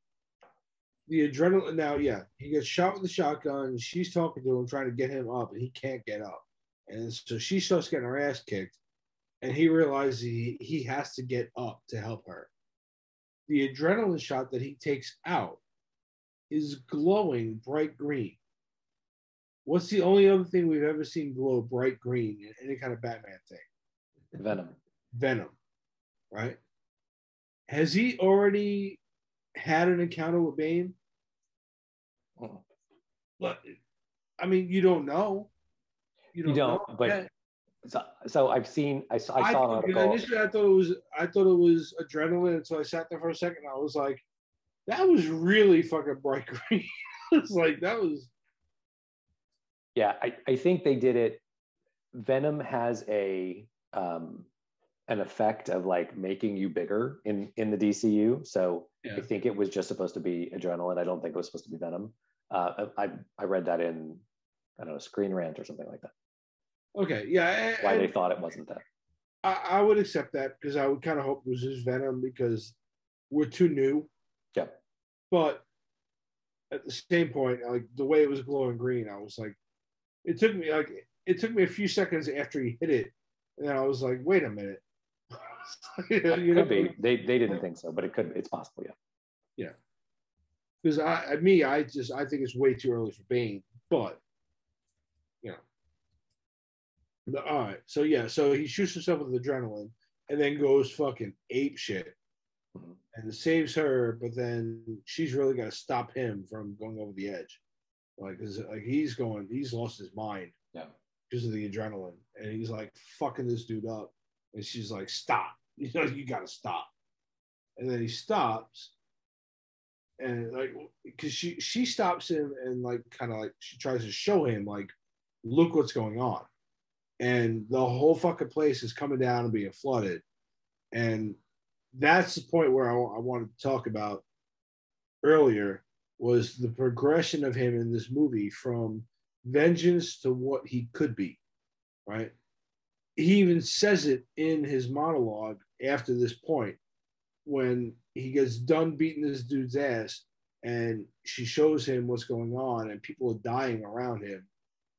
[SPEAKER 1] The adrenaline now, yeah, he gets shot with the shotgun. And she's talking to him, trying to get him up, and he can't get up. And so she starts getting her ass kicked, and he realizes he has to get up to help her. The adrenaline shot that he takes out is glowing bright green. What's the only other thing we've ever seen glow bright green in any kind of Batman thing? Venom, right? Has he already had an encounter with Bane? But I mean, you don't know. You don't know.
[SPEAKER 2] But yeah. So I've seen. I saw an article.
[SPEAKER 1] Initially, I thought it was adrenaline, and so I sat there for a second. And I was like, that was really fucking bright green. It's like that was.
[SPEAKER 2] Yeah, I think they did it. Venom has an effect of like making you bigger in the DCU. So yeah. I think it was just supposed to be adrenaline. I don't think it was supposed to be Venom. I read that in, I don't know, Screen Rant or something like that.
[SPEAKER 1] Okay, yeah.
[SPEAKER 2] Why they thought it wasn't that.
[SPEAKER 1] I would accept that because I would kind of hope it was just Venom because we're too new.
[SPEAKER 2] Yeah.
[SPEAKER 1] But at the same point, like the way it was glowing green, I was like, it took me a few seconds after he hit it, and then I was like, wait a minute.
[SPEAKER 2] Could be. They didn't think so, but it's possible, yeah.
[SPEAKER 1] Yeah. Because I think it's way too early for Bane, but you know. All right. So yeah, so he shoots himself with adrenaline and then goes fucking ape shit. Mm-hmm. And saves her, but then she's really got to stop him from going over the edge. Like, cause like he's lost his mind.
[SPEAKER 2] Yeah.
[SPEAKER 1] Because of the adrenaline. And he's like fucking this dude up. And she's like, stop. You know, you gotta stop. And then he stops. And like, because she stops him and like kind of like she tries to show him like, look what's going on. And the whole fucking place is coming down and being flooded. And that's the point where I wanted to talk about earlier was the progression of him in this movie from vengeance to what he could be, right? He even says it in his monologue after this point when he gets done beating this dude's ass and she shows him what's going on and people are dying around him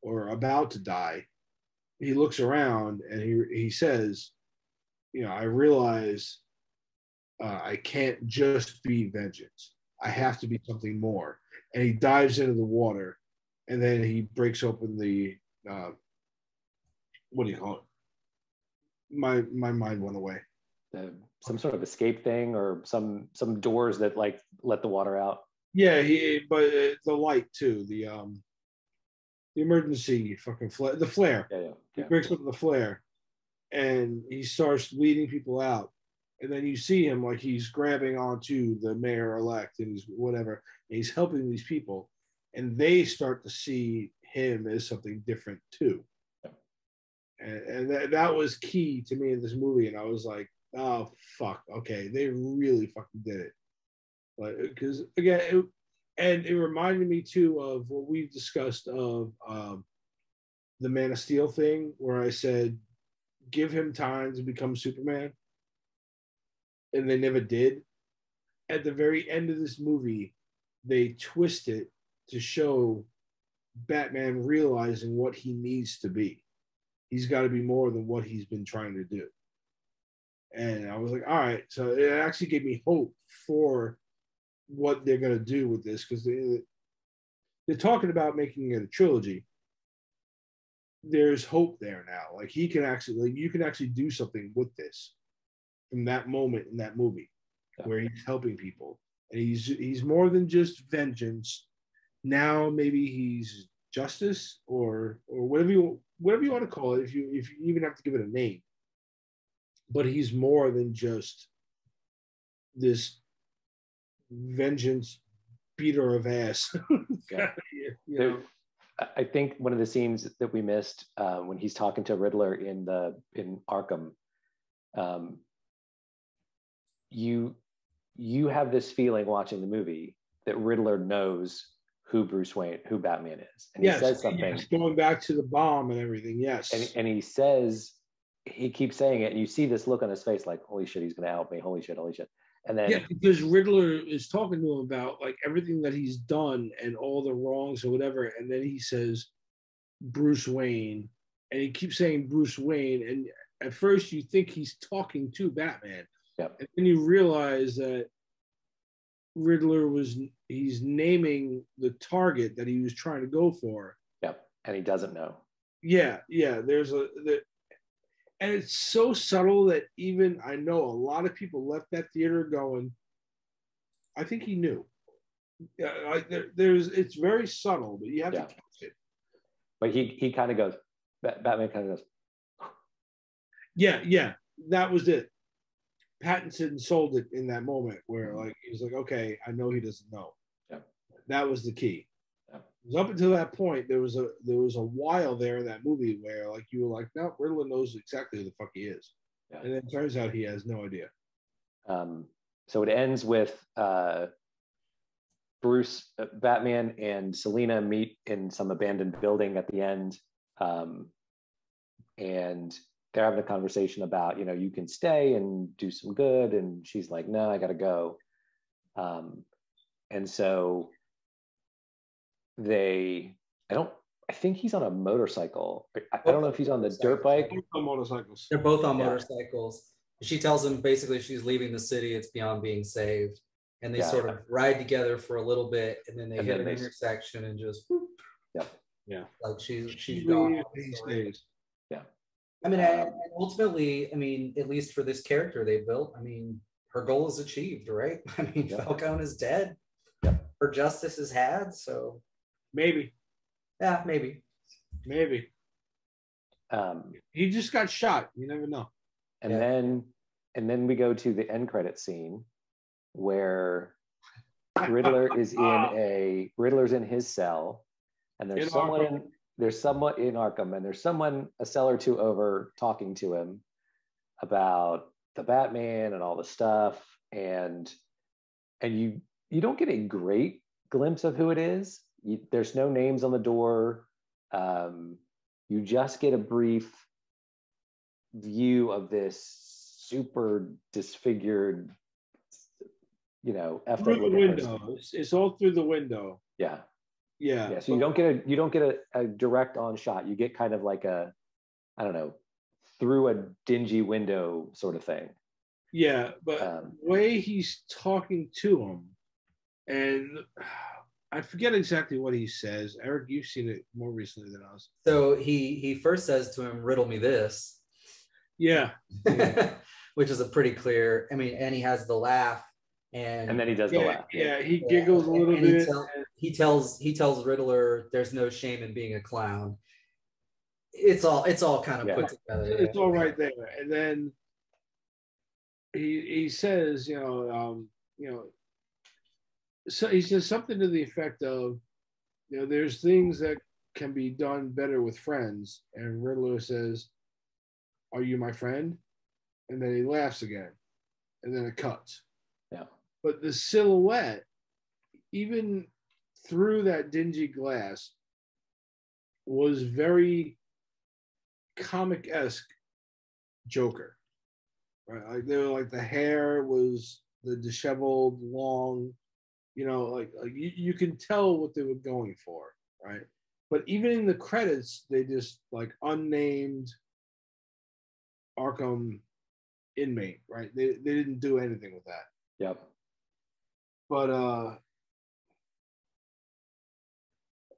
[SPEAKER 1] or about to die. He looks around and he says, you know, I realize I can't just be vengeance. I have to be something more. And he dives into the water and then he breaks open the, what do you call it? My mind went away.
[SPEAKER 2] Some sort of escape thing or some doors that like let the water out.
[SPEAKER 1] Yeah, but the light too, the emergency fucking flare, the flare.
[SPEAKER 2] Yeah.
[SPEAKER 1] He breaks open the flare and he starts leading people out. And then you see him like he's grabbing onto the mayor-elect and he's whatever. And he's helping these people. And they start to see him as something different too. And that was key to me in this movie. And I was like, oh, fuck. Okay, they really fucking did it. Like, because, again, it reminded me too of what we've discussed of the Man of Steel thing, where I said, give him time to become Superman. And they never did. At the very end of this movie, they twist it to show Batman realizing what he needs to be. He's got to be more than what he's been trying to do. And I was like, all right. So it actually gave me hope for what they're going to do with this because they're talking about making it a trilogy. There's hope there now. Like he can actually, like you can actually do something with this from that moment in that movie where he's helping people. And he's more than just vengeance. Now maybe he's justice or whatever you want to call it, if you even have to give it a name. But he's more than just this vengeance beater of ass.
[SPEAKER 2] Yeah. You know? I think one of the scenes that we missed when he's talking to Riddler in Arkham, you have this feeling watching the movie that Riddler knows who Batman is. And he says something. Yes,
[SPEAKER 1] going back to the bomb and everything, yes.
[SPEAKER 2] And he keeps saying it, and you see this look on his face like, holy shit, he's going to help me, holy shit. And then
[SPEAKER 1] yeah, because Riddler is talking to him about like everything that he's done and all the wrongs or whatever, and then he says Bruce Wayne, and he keeps saying Bruce Wayne, and at first you think he's talking to Batman,
[SPEAKER 2] yep.
[SPEAKER 1] and then you realize that Riddler he's naming the target that he was trying to go for.
[SPEAKER 2] Yep, and he doesn't know.
[SPEAKER 1] Yeah, and it's so subtle that even I know a lot of people left that theater going, I think he knew. It's very subtle, but you have to catch it.
[SPEAKER 2] But he kind of goes, Batman kind of goes,
[SPEAKER 1] yeah, that was it. Pattinson sold it in that moment where like he's like, okay, I know he doesn't know.
[SPEAKER 2] Yeah.
[SPEAKER 1] That was the key.
[SPEAKER 2] Yeah.
[SPEAKER 1] Up until that point, there was a while there in that movie where like you were like, no, Riddler knows exactly who the fuck he is. Yeah. And then it turns out he has no idea.
[SPEAKER 2] So it ends with Bruce, Batman, and Selina meet in some abandoned building at the end, and they're having a conversation about, you can stay and do some good, and she's like, no, I gotta go. And so I think he's on a motorcycle. I don't know if he's on the dirt bike.
[SPEAKER 1] They're both on motorcycles.
[SPEAKER 3] They're both on motorcycles. She tells him basically she's leaving the city. It's beyond being saved. And they sort of ride together for a little bit, and then they hit an intersection and just whoop.
[SPEAKER 2] Yeah.
[SPEAKER 3] Like she's gone.
[SPEAKER 2] Yeah.
[SPEAKER 3] I mean, ultimately, I mean, at least for this character they built, I mean, her goal is achieved, right? I mean, Falcone is dead.
[SPEAKER 2] Yeah.
[SPEAKER 3] Her justice is had, so
[SPEAKER 1] maybe.
[SPEAKER 3] Yeah, maybe.
[SPEAKER 1] He just got shot. You never know.
[SPEAKER 2] And then we go to the end credit scene where Riddler's in his cell, and there's someone in Arkham, and there's someone a cell or two over talking to him about the Batman and all the stuff, and you don't get a great glimpse of who it is. There's no names on the door. You just get a brief view of this super disfigured, effed
[SPEAKER 1] through
[SPEAKER 2] up
[SPEAKER 1] the window. It's all through the window.
[SPEAKER 2] Yeah.
[SPEAKER 1] Yeah.
[SPEAKER 2] So you don't get a direct on shot. You get kind of like a, I don't know, through a dingy window sort of thing.
[SPEAKER 1] Yeah, but the way he's talking to him, and I forget exactly what he says. Eric, you've seen it more recently than us.
[SPEAKER 3] So he first says to him, "Riddle me this."
[SPEAKER 1] Yeah.
[SPEAKER 3] Which is a pretty clear. I mean, and he has the laugh, and
[SPEAKER 2] then he does the laugh.
[SPEAKER 1] Yeah, he giggles a little bit.
[SPEAKER 3] He tells Riddler, "There's no shame in being a clown." It's all kind of put together.
[SPEAKER 1] It's all right there, and then he says, so he says something to the effect of, there's things that can be done better with friends, and Riddler says, "Are you my friend?" And then he laughs again, and then it cuts.
[SPEAKER 2] Yeah. But
[SPEAKER 1] the silhouette, even through that dingy glass, was very comic-esque Joker. Right? Like they were like the hair was the disheveled, long, like you can tell what they were going for, right? But even in the credits, they just like unnamed Arkham inmate, right? They didn't do anything with that.
[SPEAKER 2] Yep.
[SPEAKER 1] But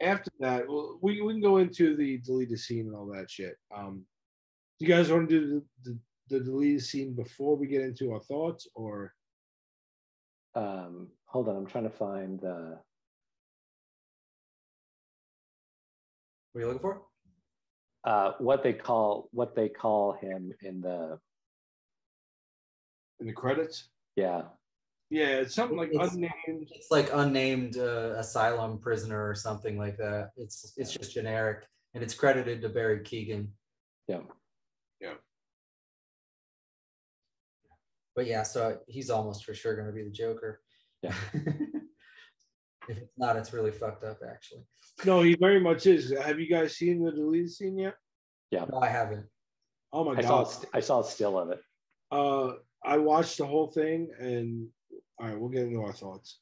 [SPEAKER 1] after that, well, we can go into the deleted scene and all that shit. Do you guys want to do the deleted scene before we get into our thoughts, or?
[SPEAKER 2] Hold on, I'm trying to find the.
[SPEAKER 3] What are you looking for?
[SPEAKER 2] What they call him in the
[SPEAKER 1] credits.
[SPEAKER 2] Yeah.
[SPEAKER 1] Yeah, it's something like unnamed.
[SPEAKER 3] It's like unnamed asylum prisoner or something like that. It's just generic, and it's credited to Barry Keoghan.
[SPEAKER 2] Yeah.
[SPEAKER 1] Yeah.
[SPEAKER 3] But yeah, so he's almost for sure going to be the Joker.
[SPEAKER 2] Yeah.
[SPEAKER 3] If it's not, it's really fucked up, actually.
[SPEAKER 1] No, he very much is. Have you guys seen the deleted scene yet?
[SPEAKER 2] Yeah.
[SPEAKER 3] No, I haven't.
[SPEAKER 1] Oh my God.
[SPEAKER 2] I saw a still of it.
[SPEAKER 1] I watched the whole thing, and All right, we'll get into our thoughts.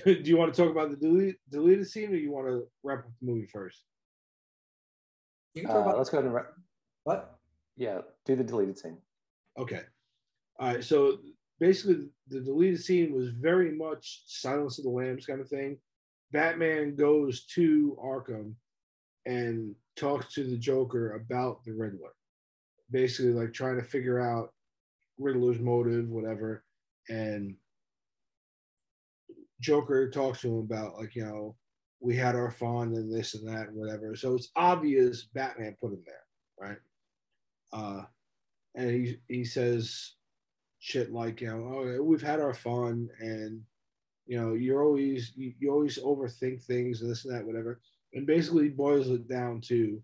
[SPEAKER 1] Do you want to talk about the deleted scene, or you want to wrap up the movie first?
[SPEAKER 3] You can talk about
[SPEAKER 2] let's go ahead and
[SPEAKER 3] what?
[SPEAKER 2] Yeah, do the deleted scene.
[SPEAKER 1] Okay. All right. So basically, the deleted scene was very much Silence of the Lambs kind of thing. Batman goes to Arkham and talks to the Joker about the Riddler, basically like trying to figure out Riddler's motive, whatever. And Joker talks to him about, like, you know, we had our fun and this and that and whatever. So it's obvious Batman put him there, right? And he says shit like, you know, oh, we've had our fun, and you know, you always overthink things and this and that, whatever. And basically boils it down to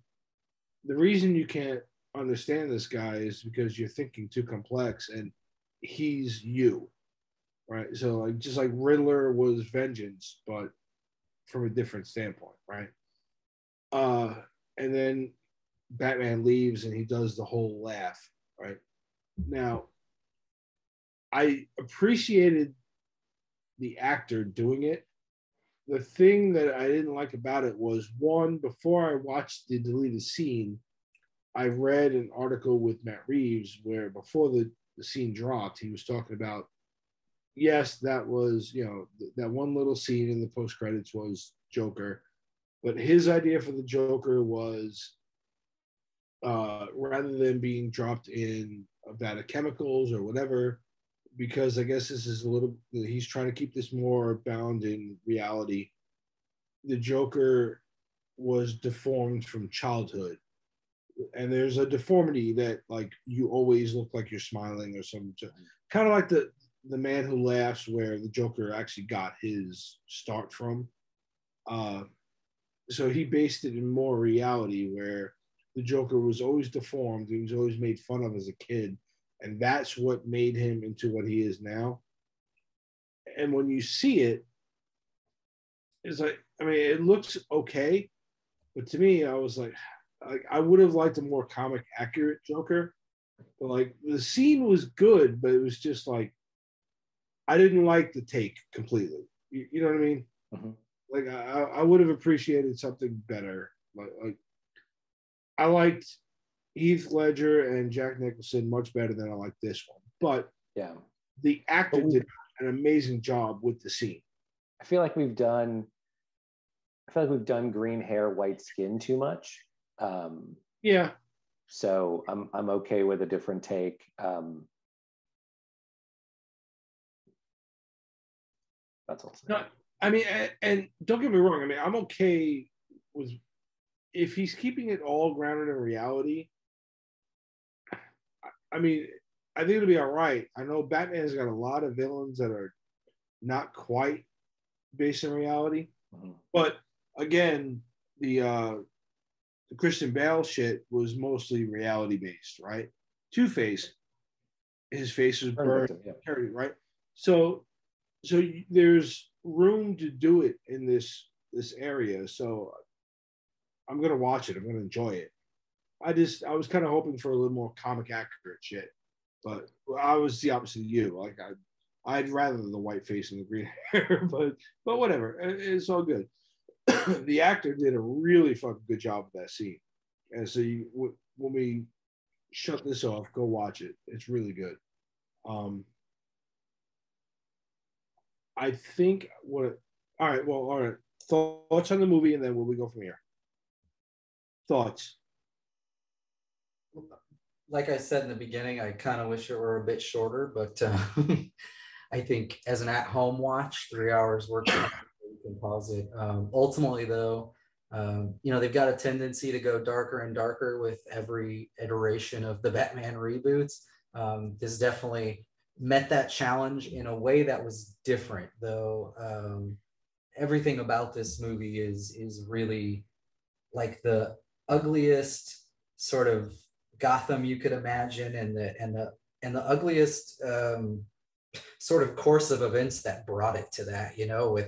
[SPEAKER 1] the reason you can't understand this guy is because you're thinking too complex, and he's you, right? So like, just like Riddler was vengeance, but from a different standpoint, right? And then Batman leaves and he does the whole laugh, right? Now, I appreciated the actor doing it. The thing that I didn't like about it was, one, before I watched the deleted scene, I read an article with Matt Reeves where before the scene dropped, he was talking about, yes, that was, you know, that one little scene in the post credits was Joker, but his idea for the Joker was rather than being dropped in a vat of chemicals or whatever, because I guess this is a little, he's trying to keep this more bound in reality. The Joker was deformed from childhood. And there's a deformity that, like, you always look like you're smiling or something. Kind of like the Man Who Laughs, where the Joker actually got his start from. So he based it in more reality, where the Joker was always deformed. He was always made fun of as a kid. And that's what made him into what he is now. And when you see it, it's like, I mean, it looks okay. But to me, I was like I would have liked a more comic accurate Joker. But like, the scene was good, but it was just like, I didn't like the take completely. You know what I mean?
[SPEAKER 2] Mm-hmm.
[SPEAKER 1] Like, I would have appreciated something better. Like I liked Heath Ledger and Jack Nicholson much better than I like this one. But
[SPEAKER 2] yeah,
[SPEAKER 1] the actor did an amazing job with the scene.
[SPEAKER 2] I feel like we've done green hair, white skin too much.
[SPEAKER 1] Yeah.
[SPEAKER 2] So I'm okay with a different take. That's all.
[SPEAKER 1] No, I mean, and don't get me wrong. I mean, I'm okay with if he's keeping it all grounded in reality. I mean, I think it'll be all right. I know Batman's got a lot of villains that are not quite based in reality, but again, the Christian Bale shit was mostly reality based, right? Two-Face, his face was burned, right? So there's room to do it in this area. So I'm gonna watch it. I'm gonna enjoy it. I was kind of hoping for a little more comic accurate shit, but I was the opposite of you. Like I'd rather the white face and the green hair, but whatever. It's all good. The actor did a really fucking good job with that scene, and so when we shut this off, go watch it. It's really good. I think what. All right. Well, all right. Thoughts on the movie, and then where we go from here. Thoughts.
[SPEAKER 3] Like I said in the beginning, I kind of wish it were a bit shorter, but I think as an at-home watch, 3 hours works. You can pause it. Ultimately, though, they've got a tendency to go darker and darker with every iteration of the Batman reboots. This definitely met that challenge in a way that was different, though. Everything about this movie is really like the ugliest sort of Gotham you could imagine, and the ugliest sort of course of events that brought it to that,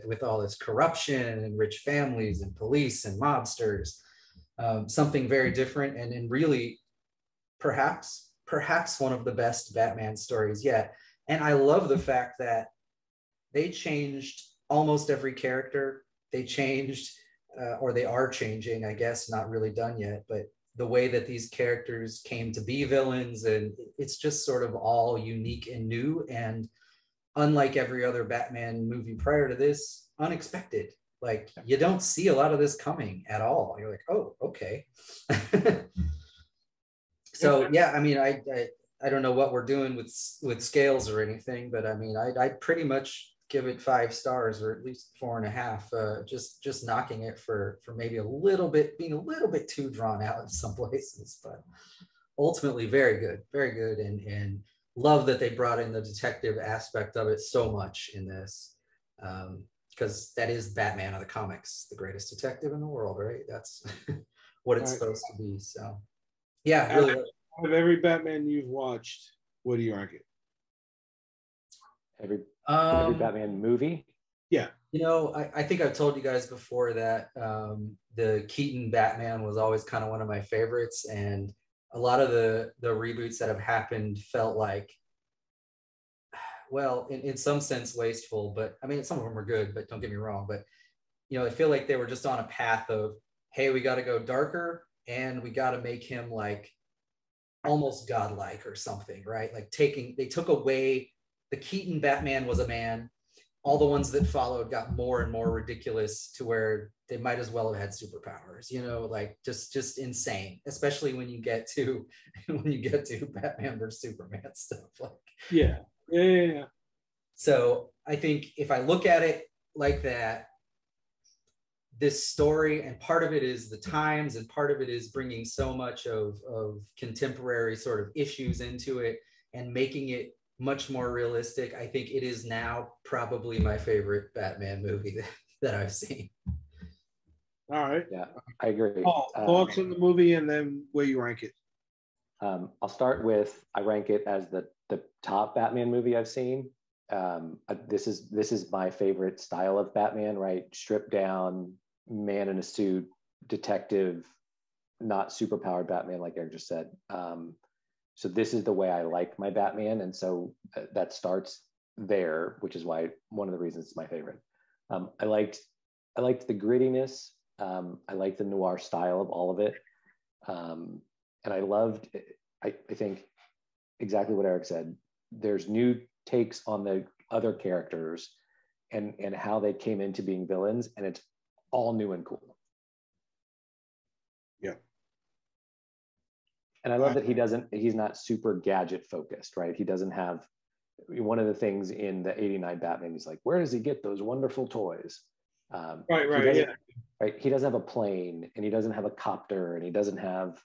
[SPEAKER 3] with all this corruption and rich families and police and mobsters. Something very different, and really perhaps one of the best Batman stories yet. And I love the fact that they changed almost every character. They changed, or they are changing, I guess, not really done yet, but the way that these characters came to be villains, and it's just sort of all unique and new, and unlike every other Batman movie prior to this, unexpected. Like, you don't see a lot of this coming at all. You're like, oh, okay. So yeah, I mean, I don't know what we're doing with scales or anything, but I mean, I pretty much give it 5 stars, or at least 4.5. Just knocking it for maybe a little bit, being a little bit too drawn out in some places, but ultimately very good, and love that they brought in the detective aspect of it so much in this, because that is Batman of the comics, the greatest detective in the world, right? That's what it's supposed to be. So yeah, really.
[SPEAKER 1] Of every Batman you've watched, what do you rank it?
[SPEAKER 2] Every Batman movie?
[SPEAKER 1] Yeah.
[SPEAKER 3] You know, I think I've told you guys before that the Keaton Batman was always kind of one of my favorites, and a lot of the reboots that have happened felt like, well, in some sense wasteful, but I mean, some of them are good, but don't get me wrong. But, you know, I feel like they were just on a path of, hey, we got to go darker, and we got to make him like almost godlike or something, right? Like they took away, the Keaton Batman was a man. All the ones that followed got more and more ridiculous to where they might as well have had superpowers, you know, like just insane, especially when you get to Batman versus Superman stuff. Like,
[SPEAKER 1] yeah.
[SPEAKER 3] So I think if I look at it like that, this story, and part of it is the times, and part of it is bringing so much of contemporary sort of issues into it and making it much more realistic. I think it is now probably my favorite Batman movie that I've seen.
[SPEAKER 1] All right.
[SPEAKER 2] Yeah, I agree.
[SPEAKER 1] Thoughts on the movie, and then where you rank it?
[SPEAKER 2] I'll start with, I rank it as the top Batman movie I've seen. This is my favorite style of Batman, right? Stripped down, man in a suit, detective, not superpowered Batman, like Eric just said. So this is the way I like my Batman, and so that starts there, which is why one of the reasons it's my favorite. I liked the grittiness. I liked the noir style of all of it, and I loved. I think exactly what Eric said. There's new takes on the other characters and how they came into being villains, and it's all new and cool.
[SPEAKER 1] Yeah.
[SPEAKER 2] And I love that he's not super gadget focused, right? He doesn't have, one of the things in the 89 Batman, he's like, where does he get those wonderful toys?
[SPEAKER 1] Right.
[SPEAKER 2] Right. He doesn't have a plane, and he doesn't have a copter, and he doesn't have,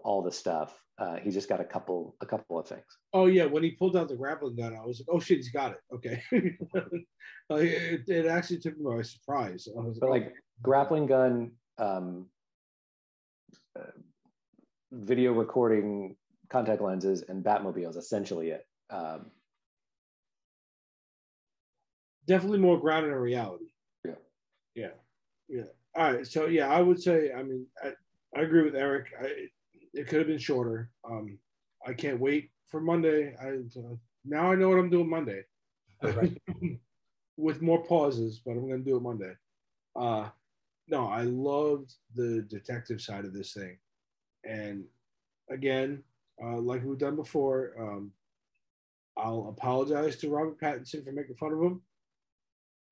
[SPEAKER 2] all the stuff. He's just got a couple of things.
[SPEAKER 1] Oh yeah, when he pulled out the grappling gun, I was like, "Oh shit, he's got it." Okay, it actually took me by surprise. I was
[SPEAKER 2] like grappling gun, video recording, contact lenses, and Batmobile is essentially it.
[SPEAKER 1] Definitely more grounded in reality. Yeah. All right, so yeah, I would say, I mean, I agree with Eric. It could have been shorter. I can't wait for Monday. Now I know what I'm doing Monday,
[SPEAKER 3] Right.
[SPEAKER 1] with more pauses, but I'm going to do it Monday. No, I loved the detective side of this thing, and again, like we've done before, I'll apologize to Robert Pattinson for making fun of him.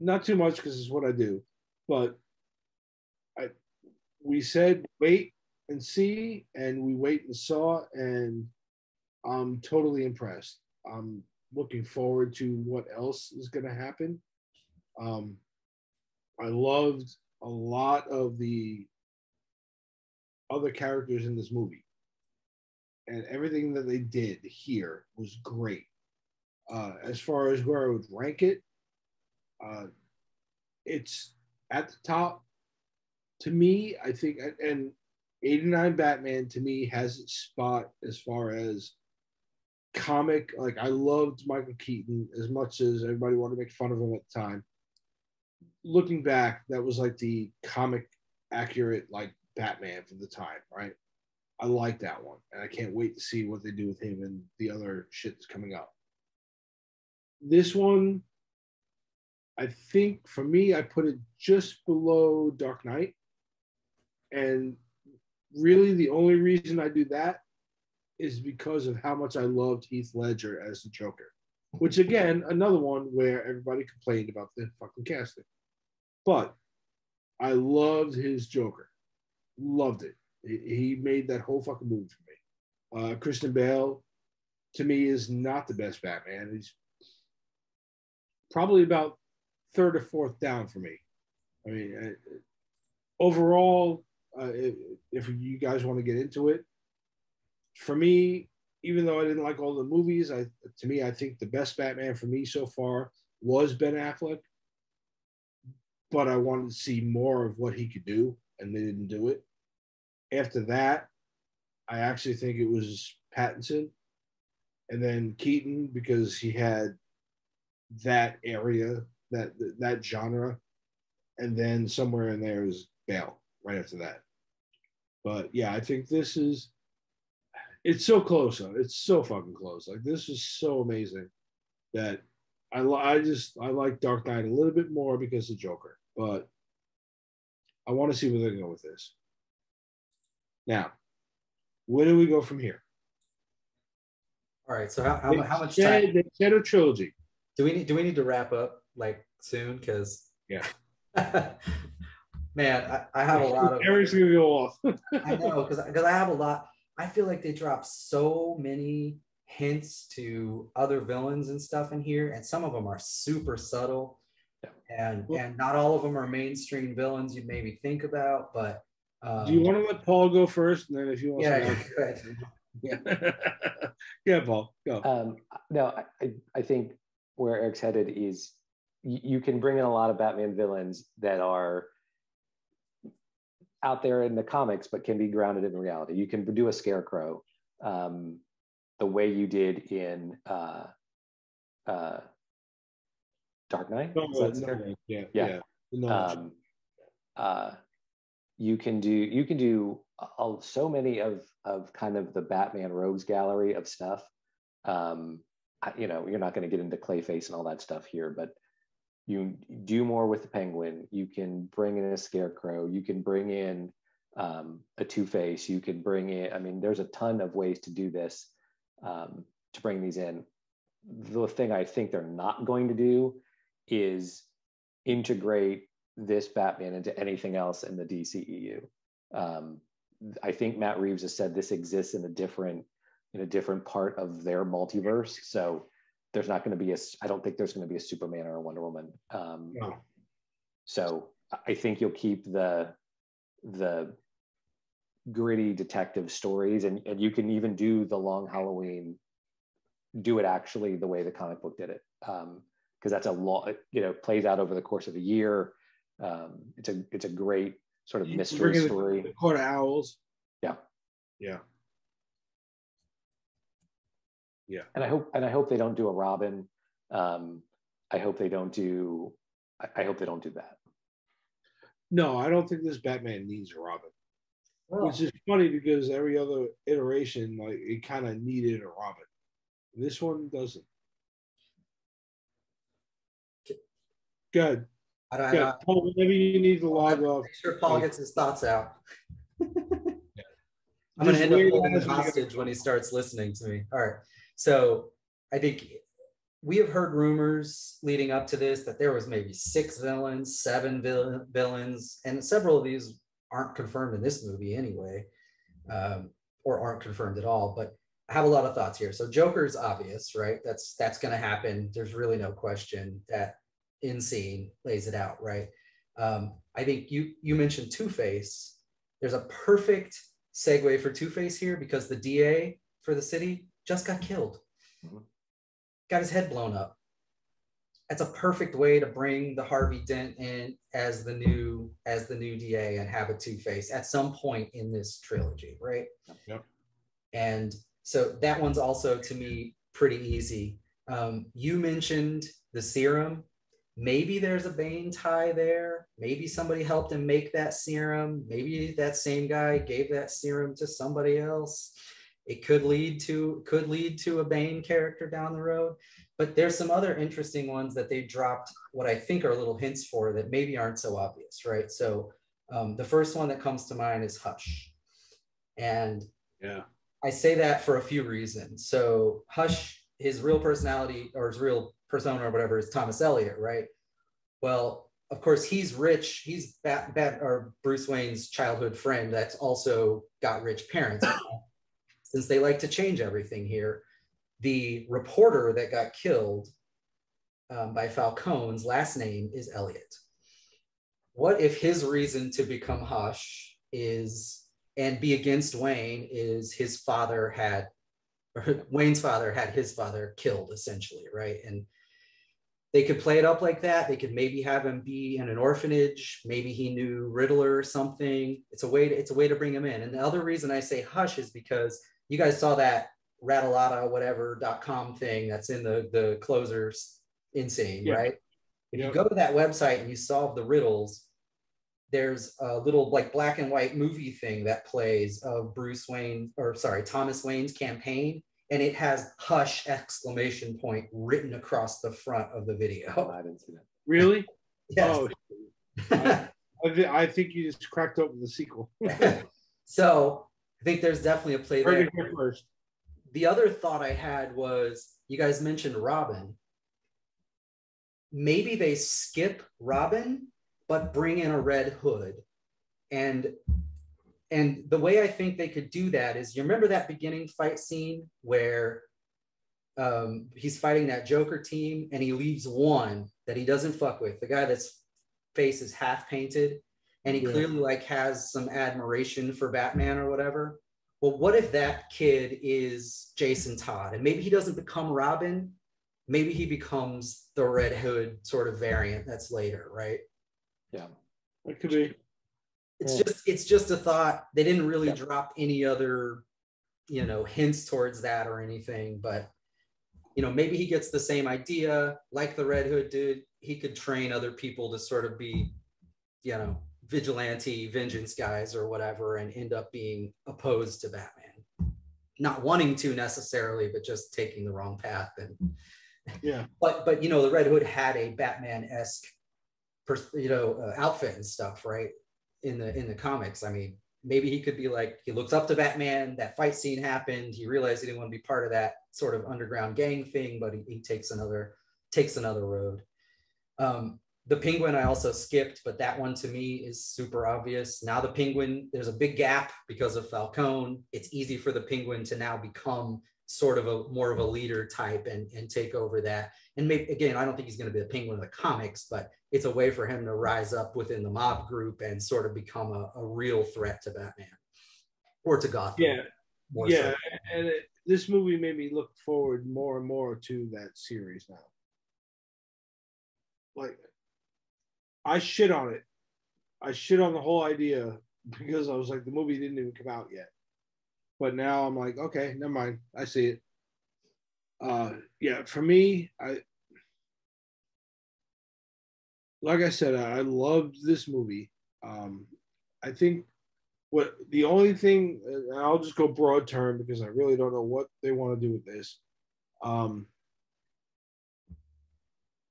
[SPEAKER 1] Not too much, because it's what I do, but we said wait and see, and we wait and saw, and I'm totally impressed. I'm looking forward to what else is going to happen. I loved a lot of the other characters in this movie, and everything that they did here was great. As far as where I would rank it, it's at the top. To me, I think, and 89 Batman to me has its spot as far as comic. Like, I loved Michael Keaton as much as everybody wanted to make fun of him at the time. Looking back, that was like the comic accurate, like, Batman for the time, right? I like that one, and I can't wait to see what they do with him and the other shit that's coming up. This one, I think for me, I put it just below Dark Knight. And really the only reason I do that is because of how much I loved Heath Ledger as the Joker, which again, another one where everybody complained about the fucking casting. But I loved his Joker. Loved it. He made that whole fucking movie for me. Christian Bale, to me, is not the best Batman. He's probably about third or fourth down for me. I mean, overall, if you guys want to get into it, for me, even though I didn't like all the movies, I think the best Batman for me so far was Ben Affleck. But I wanted to see more of what he could do, and they didn't do it. After that, I actually think it was Pattinson, and then Keaton, because he had that area, that genre, and then somewhere in there is Bale right after that. But yeah, I think it's so close. It's so fucking close. Like, this is so amazing that I like Dark Knight a little bit more because of Joker, but I want to see where they go with this. Now, where do we go from here?
[SPEAKER 3] All right. So how much time?
[SPEAKER 1] They said a trilogy.
[SPEAKER 3] Do we need to wrap up like soon? Because
[SPEAKER 1] yeah,
[SPEAKER 3] man, I have a lot of.
[SPEAKER 1] Eric's gonna go off.
[SPEAKER 3] I know, because I have a lot. I feel like they dropped so many hints to other villains and stuff in here, and some of them are super subtle, and not all of them are mainstream villains you'd maybe think about. But
[SPEAKER 1] do you want to let Paul go first, and then if you want, yeah, Paul, go.
[SPEAKER 2] No, I think where Eric's headed is you can bring in a lot of Batman villains that are out there in the comics, but can be grounded in reality. You can do a Scarecrow the way you did in Dark Knight. You can do so many of kind of the Batman rogues gallery of stuff. You're not going to get into Clayface and all that stuff here, but you do more with the Penguin. You can bring in a Scarecrow. You can bring in a Two-Face. You can bring in, I mean, there's a ton of ways to do this, to bring these in. The thing I think they're not going to do is integrate this Batman into anything else in the DCEU. I think Matt Reeves has said this exists in a different part of their multiverse. So there's not going to be I don't think there's going to be a Superman or a Wonder Woman.
[SPEAKER 1] No.
[SPEAKER 2] So I think you'll keep the gritty detective stories, and you can even do the Long Halloween, do it actually the way the comic book did it. Because that's a lot, plays out over the course of a year. It's a great sort of mystery story.
[SPEAKER 1] The Court of Owls.
[SPEAKER 2] Yeah.
[SPEAKER 1] Yeah.
[SPEAKER 2] And I hope they don't do a Robin. I hope they don't do that.
[SPEAKER 1] No, I don't think this Batman needs a Robin.
[SPEAKER 3] Oh.
[SPEAKER 1] Which is funny because every other iteration, like, it kind of needed a Robin. This one doesn't. Good. Paul, whenever you need to log off.
[SPEAKER 3] Make sure Paul gets his thoughts out. I'm going to end up holding him hostage when he starts listening to me. All right. So I think we have heard rumors leading up to this that there was maybe 6 villains, 7 villains, and several of these aren't confirmed in this movie anyway, or aren't confirmed at all. But I have a lot of thoughts here. So Joker's obvious, right? That's going to happen. There's really no question. That in scene lays it out, right? I think you mentioned Two-Face. There's a perfect segue for Two-Face here because the DA for the city just got killed. Mm-hmm. Got his head blown up. That's a perfect way to bring the Harvey Dent in as the new DA and have a Two-Face at some point in this trilogy, right?
[SPEAKER 1] Yep.
[SPEAKER 3] And so that one's also, to me, pretty easy. You mentioned the serum. Maybe there's a Bane tie there. Maybe somebody helped him make that serum. Maybe that same guy gave that serum to somebody else. It could lead to a Bane character down the road. But there's some other interesting ones that they dropped, what I think are little hints for that maybe aren't so obvious, right? So the first one that comes to mind is Hush. And
[SPEAKER 1] yeah,
[SPEAKER 3] I say that for a few reasons. So Hush, his real personality or his real persona or whatever is Thomas Elliot, right? Well, of course, he's rich. He's or Bruce Wayne's childhood friend that's also got rich parents. Since they like to change everything here, the reporter that got killed by Falcone's last name is Elliot. What if his reason to become Hush is and be against Wayne is his father had, or Wayne's father had his father killed, essentially, right? And they could play it up like that. They could maybe have him be in an orphanage. Maybe he knew Riddler or something. It's a way to bring him in. And the other reason I say Hush is because you guys saw that Rattlata whatever.com thing that's in the closers insane, yeah. Right? If you go to that website and you solve the riddles, there's a little like black and white movie thing that plays of Thomas Wayne's campaign. And it has Hush ! Written across the front of the video.
[SPEAKER 2] Oh, I didn't see that.
[SPEAKER 1] Really?
[SPEAKER 3] Yes.
[SPEAKER 1] Oh, I think you just cracked open the sequel.
[SPEAKER 3] So I think there's definitely a play there.
[SPEAKER 1] First.
[SPEAKER 3] The other thought I had was, you guys mentioned Robin. Maybe they skip Robin, but bring in a Red Hood. And the way I think they could do that is, you remember that beginning fight scene where he's fighting that Joker team and he leaves one that he doesn't fuck with, the guy that's face is half painted, and he clearly like has some admiration for Batman or whatever. Well, what if that kid is Jason Todd and maybe he doesn't become Robin? Maybe he becomes the Red Hood sort of variant that's later, right?
[SPEAKER 2] Yeah,
[SPEAKER 1] it could be.
[SPEAKER 3] It's just a thought. They didn't really drop any other, hints towards that or anything, but maybe he gets the same idea like the Red Hood did. He could train other people to sort of be, vigilante vengeance guys or whatever, and end up being opposed to Batman, not wanting to necessarily, but just taking the wrong path. And but the Red Hood had a Batman-esque outfit and stuff, right? In the comics. I mean, maybe he could be like, he looks up to Batman, that fight scene happened, he realized he didn't want to be part of that sort of underground gang thing, but he takes another road. The Penguin I also skipped, but that one to me is super obvious. Now the Penguin, there's a big gap because of Falcone. It's easy for the Penguin to now become sort of more of a leader type and take over that. And maybe, again, I don't think he's going to be the Penguin in the comics, but it's a way for him to rise up within the mob group and sort of become a real threat to Batman or to Gotham.
[SPEAKER 1] So. And this movie made me look forward more and more to that series now. Like, I shit on it. I shit on the whole idea because I was like, the movie didn't even come out yet. But now I'm like, okay, never mind. I see it. For me, like I said, I loved this movie. I think the only thing, I'll just go broad term because I really don't know what they want to do with this.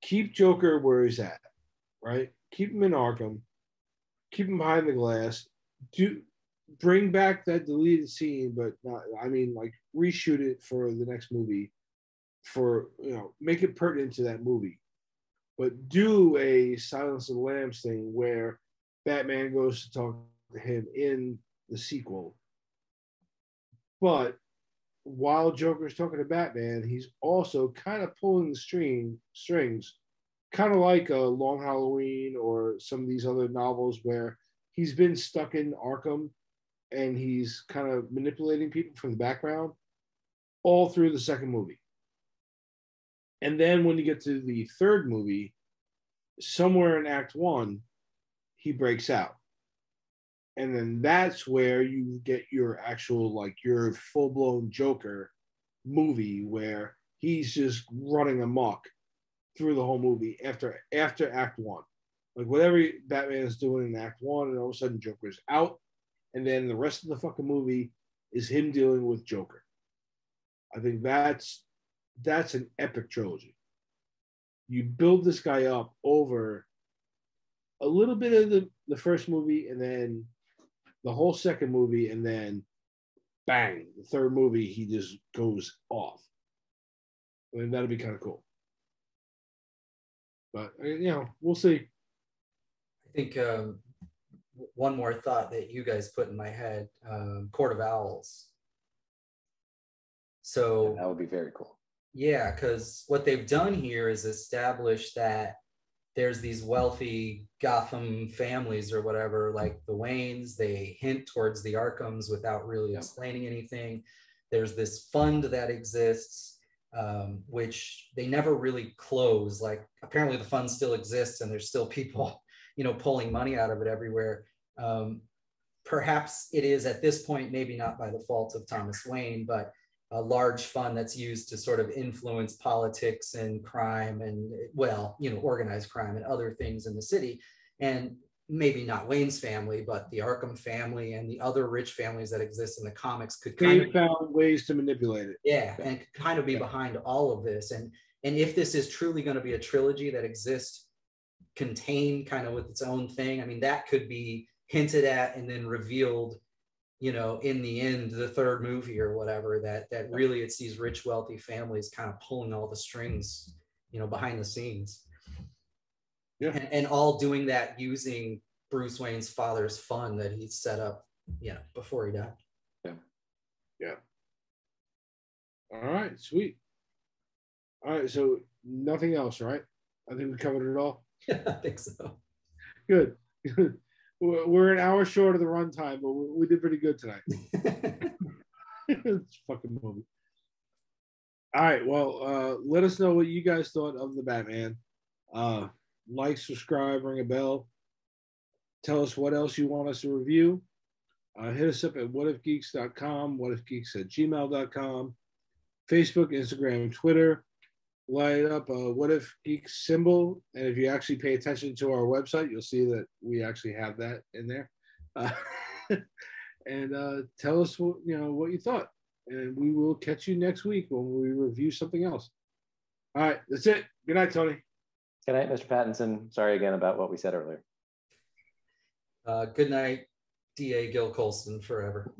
[SPEAKER 1] Keep Joker where he's at, right? Keep him in Arkham. Keep him behind the glass. Bring back that deleted scene, but not, like reshoot it for the next movie, make it pertinent to that movie. But do a Silence of the Lambs thing where Batman goes to talk to him in the sequel. But while Joker's talking to Batman, he's also kind of pulling the strings, kind of like a Long Halloween or some of these other novels where he's been stuck in Arkham and he's kind of manipulating people from the background all through the second movie. And then when you get to the third movie, somewhere in Act 1, he breaks out. And then that's where you get your actual, your full-blown Joker movie where he's just running amok through the whole movie after Act 1. Like whatever Batman is doing in Act 1, and all of a sudden Joker's out. And then the rest of the fucking movie is him dealing with Joker. I think that's an epic trilogy. You build this guy up over a little bit of the first movie, and then the whole second movie, and then bang, the third movie, he just goes off. I mean, that'd be kind of cool. But, we'll see.
[SPEAKER 3] I think one more thought that you guys put in my head, Court of Owls. So
[SPEAKER 2] that would be very cool.
[SPEAKER 3] Yeah, because what they've done here is establish that there's these wealthy Gotham families or whatever, like the Waynes. They hint towards the Arkhams without really explaining anything. There's this fund that exists, which they never really close. Like, apparently the fund still exists and there's still people, pulling money out of it everywhere. Perhaps it is at this point, maybe not by the fault of Thomas Wayne, but a large fund that's used to sort of influence politics and crime and, organized crime and other things in the city. And maybe not Wayne's family, but the Arkham family and the other rich families that exist in the comics could
[SPEAKER 1] found ways to manipulate it.
[SPEAKER 3] Yeah, and could kind of be behind all of this. And if this is truly going to be a trilogy that exists contained kind of with its own thing, I mean, that could be hinted at and then revealed in the end, the third movie or whatever, that really it's these rich, wealthy families kind of pulling all the strings, behind the scenes.
[SPEAKER 1] Yeah.
[SPEAKER 3] And all doing that using Bruce Wayne's father's fund that he set up, before he died.
[SPEAKER 1] Yeah. All right, sweet. All right, so nothing else, right? I think we covered it all.
[SPEAKER 3] Yeah, I think so.
[SPEAKER 1] Good. We're an hour short of the runtime, but we did pretty good tonight. It's fucking movie. All right, well, let us know what you guys thought of the Batman. Like, subscribe, ring a bell. Tell us what else you want us to review. Hit us up at whatifgeeks.com, whatifgeeks@gmail.com, Facebook, Instagram, Twitter. Light up a What If Geeks symbol, and if you actually pay attention to our website, you'll see that we actually have that in there. And tell us what you thought, and we will catch you next week when we review something else. All right, that's it. Good night, Tony.
[SPEAKER 2] Good night, Mr. Pattinson. Sorry again about what we said earlier.
[SPEAKER 3] Good night, D.A. Gil Colston forever.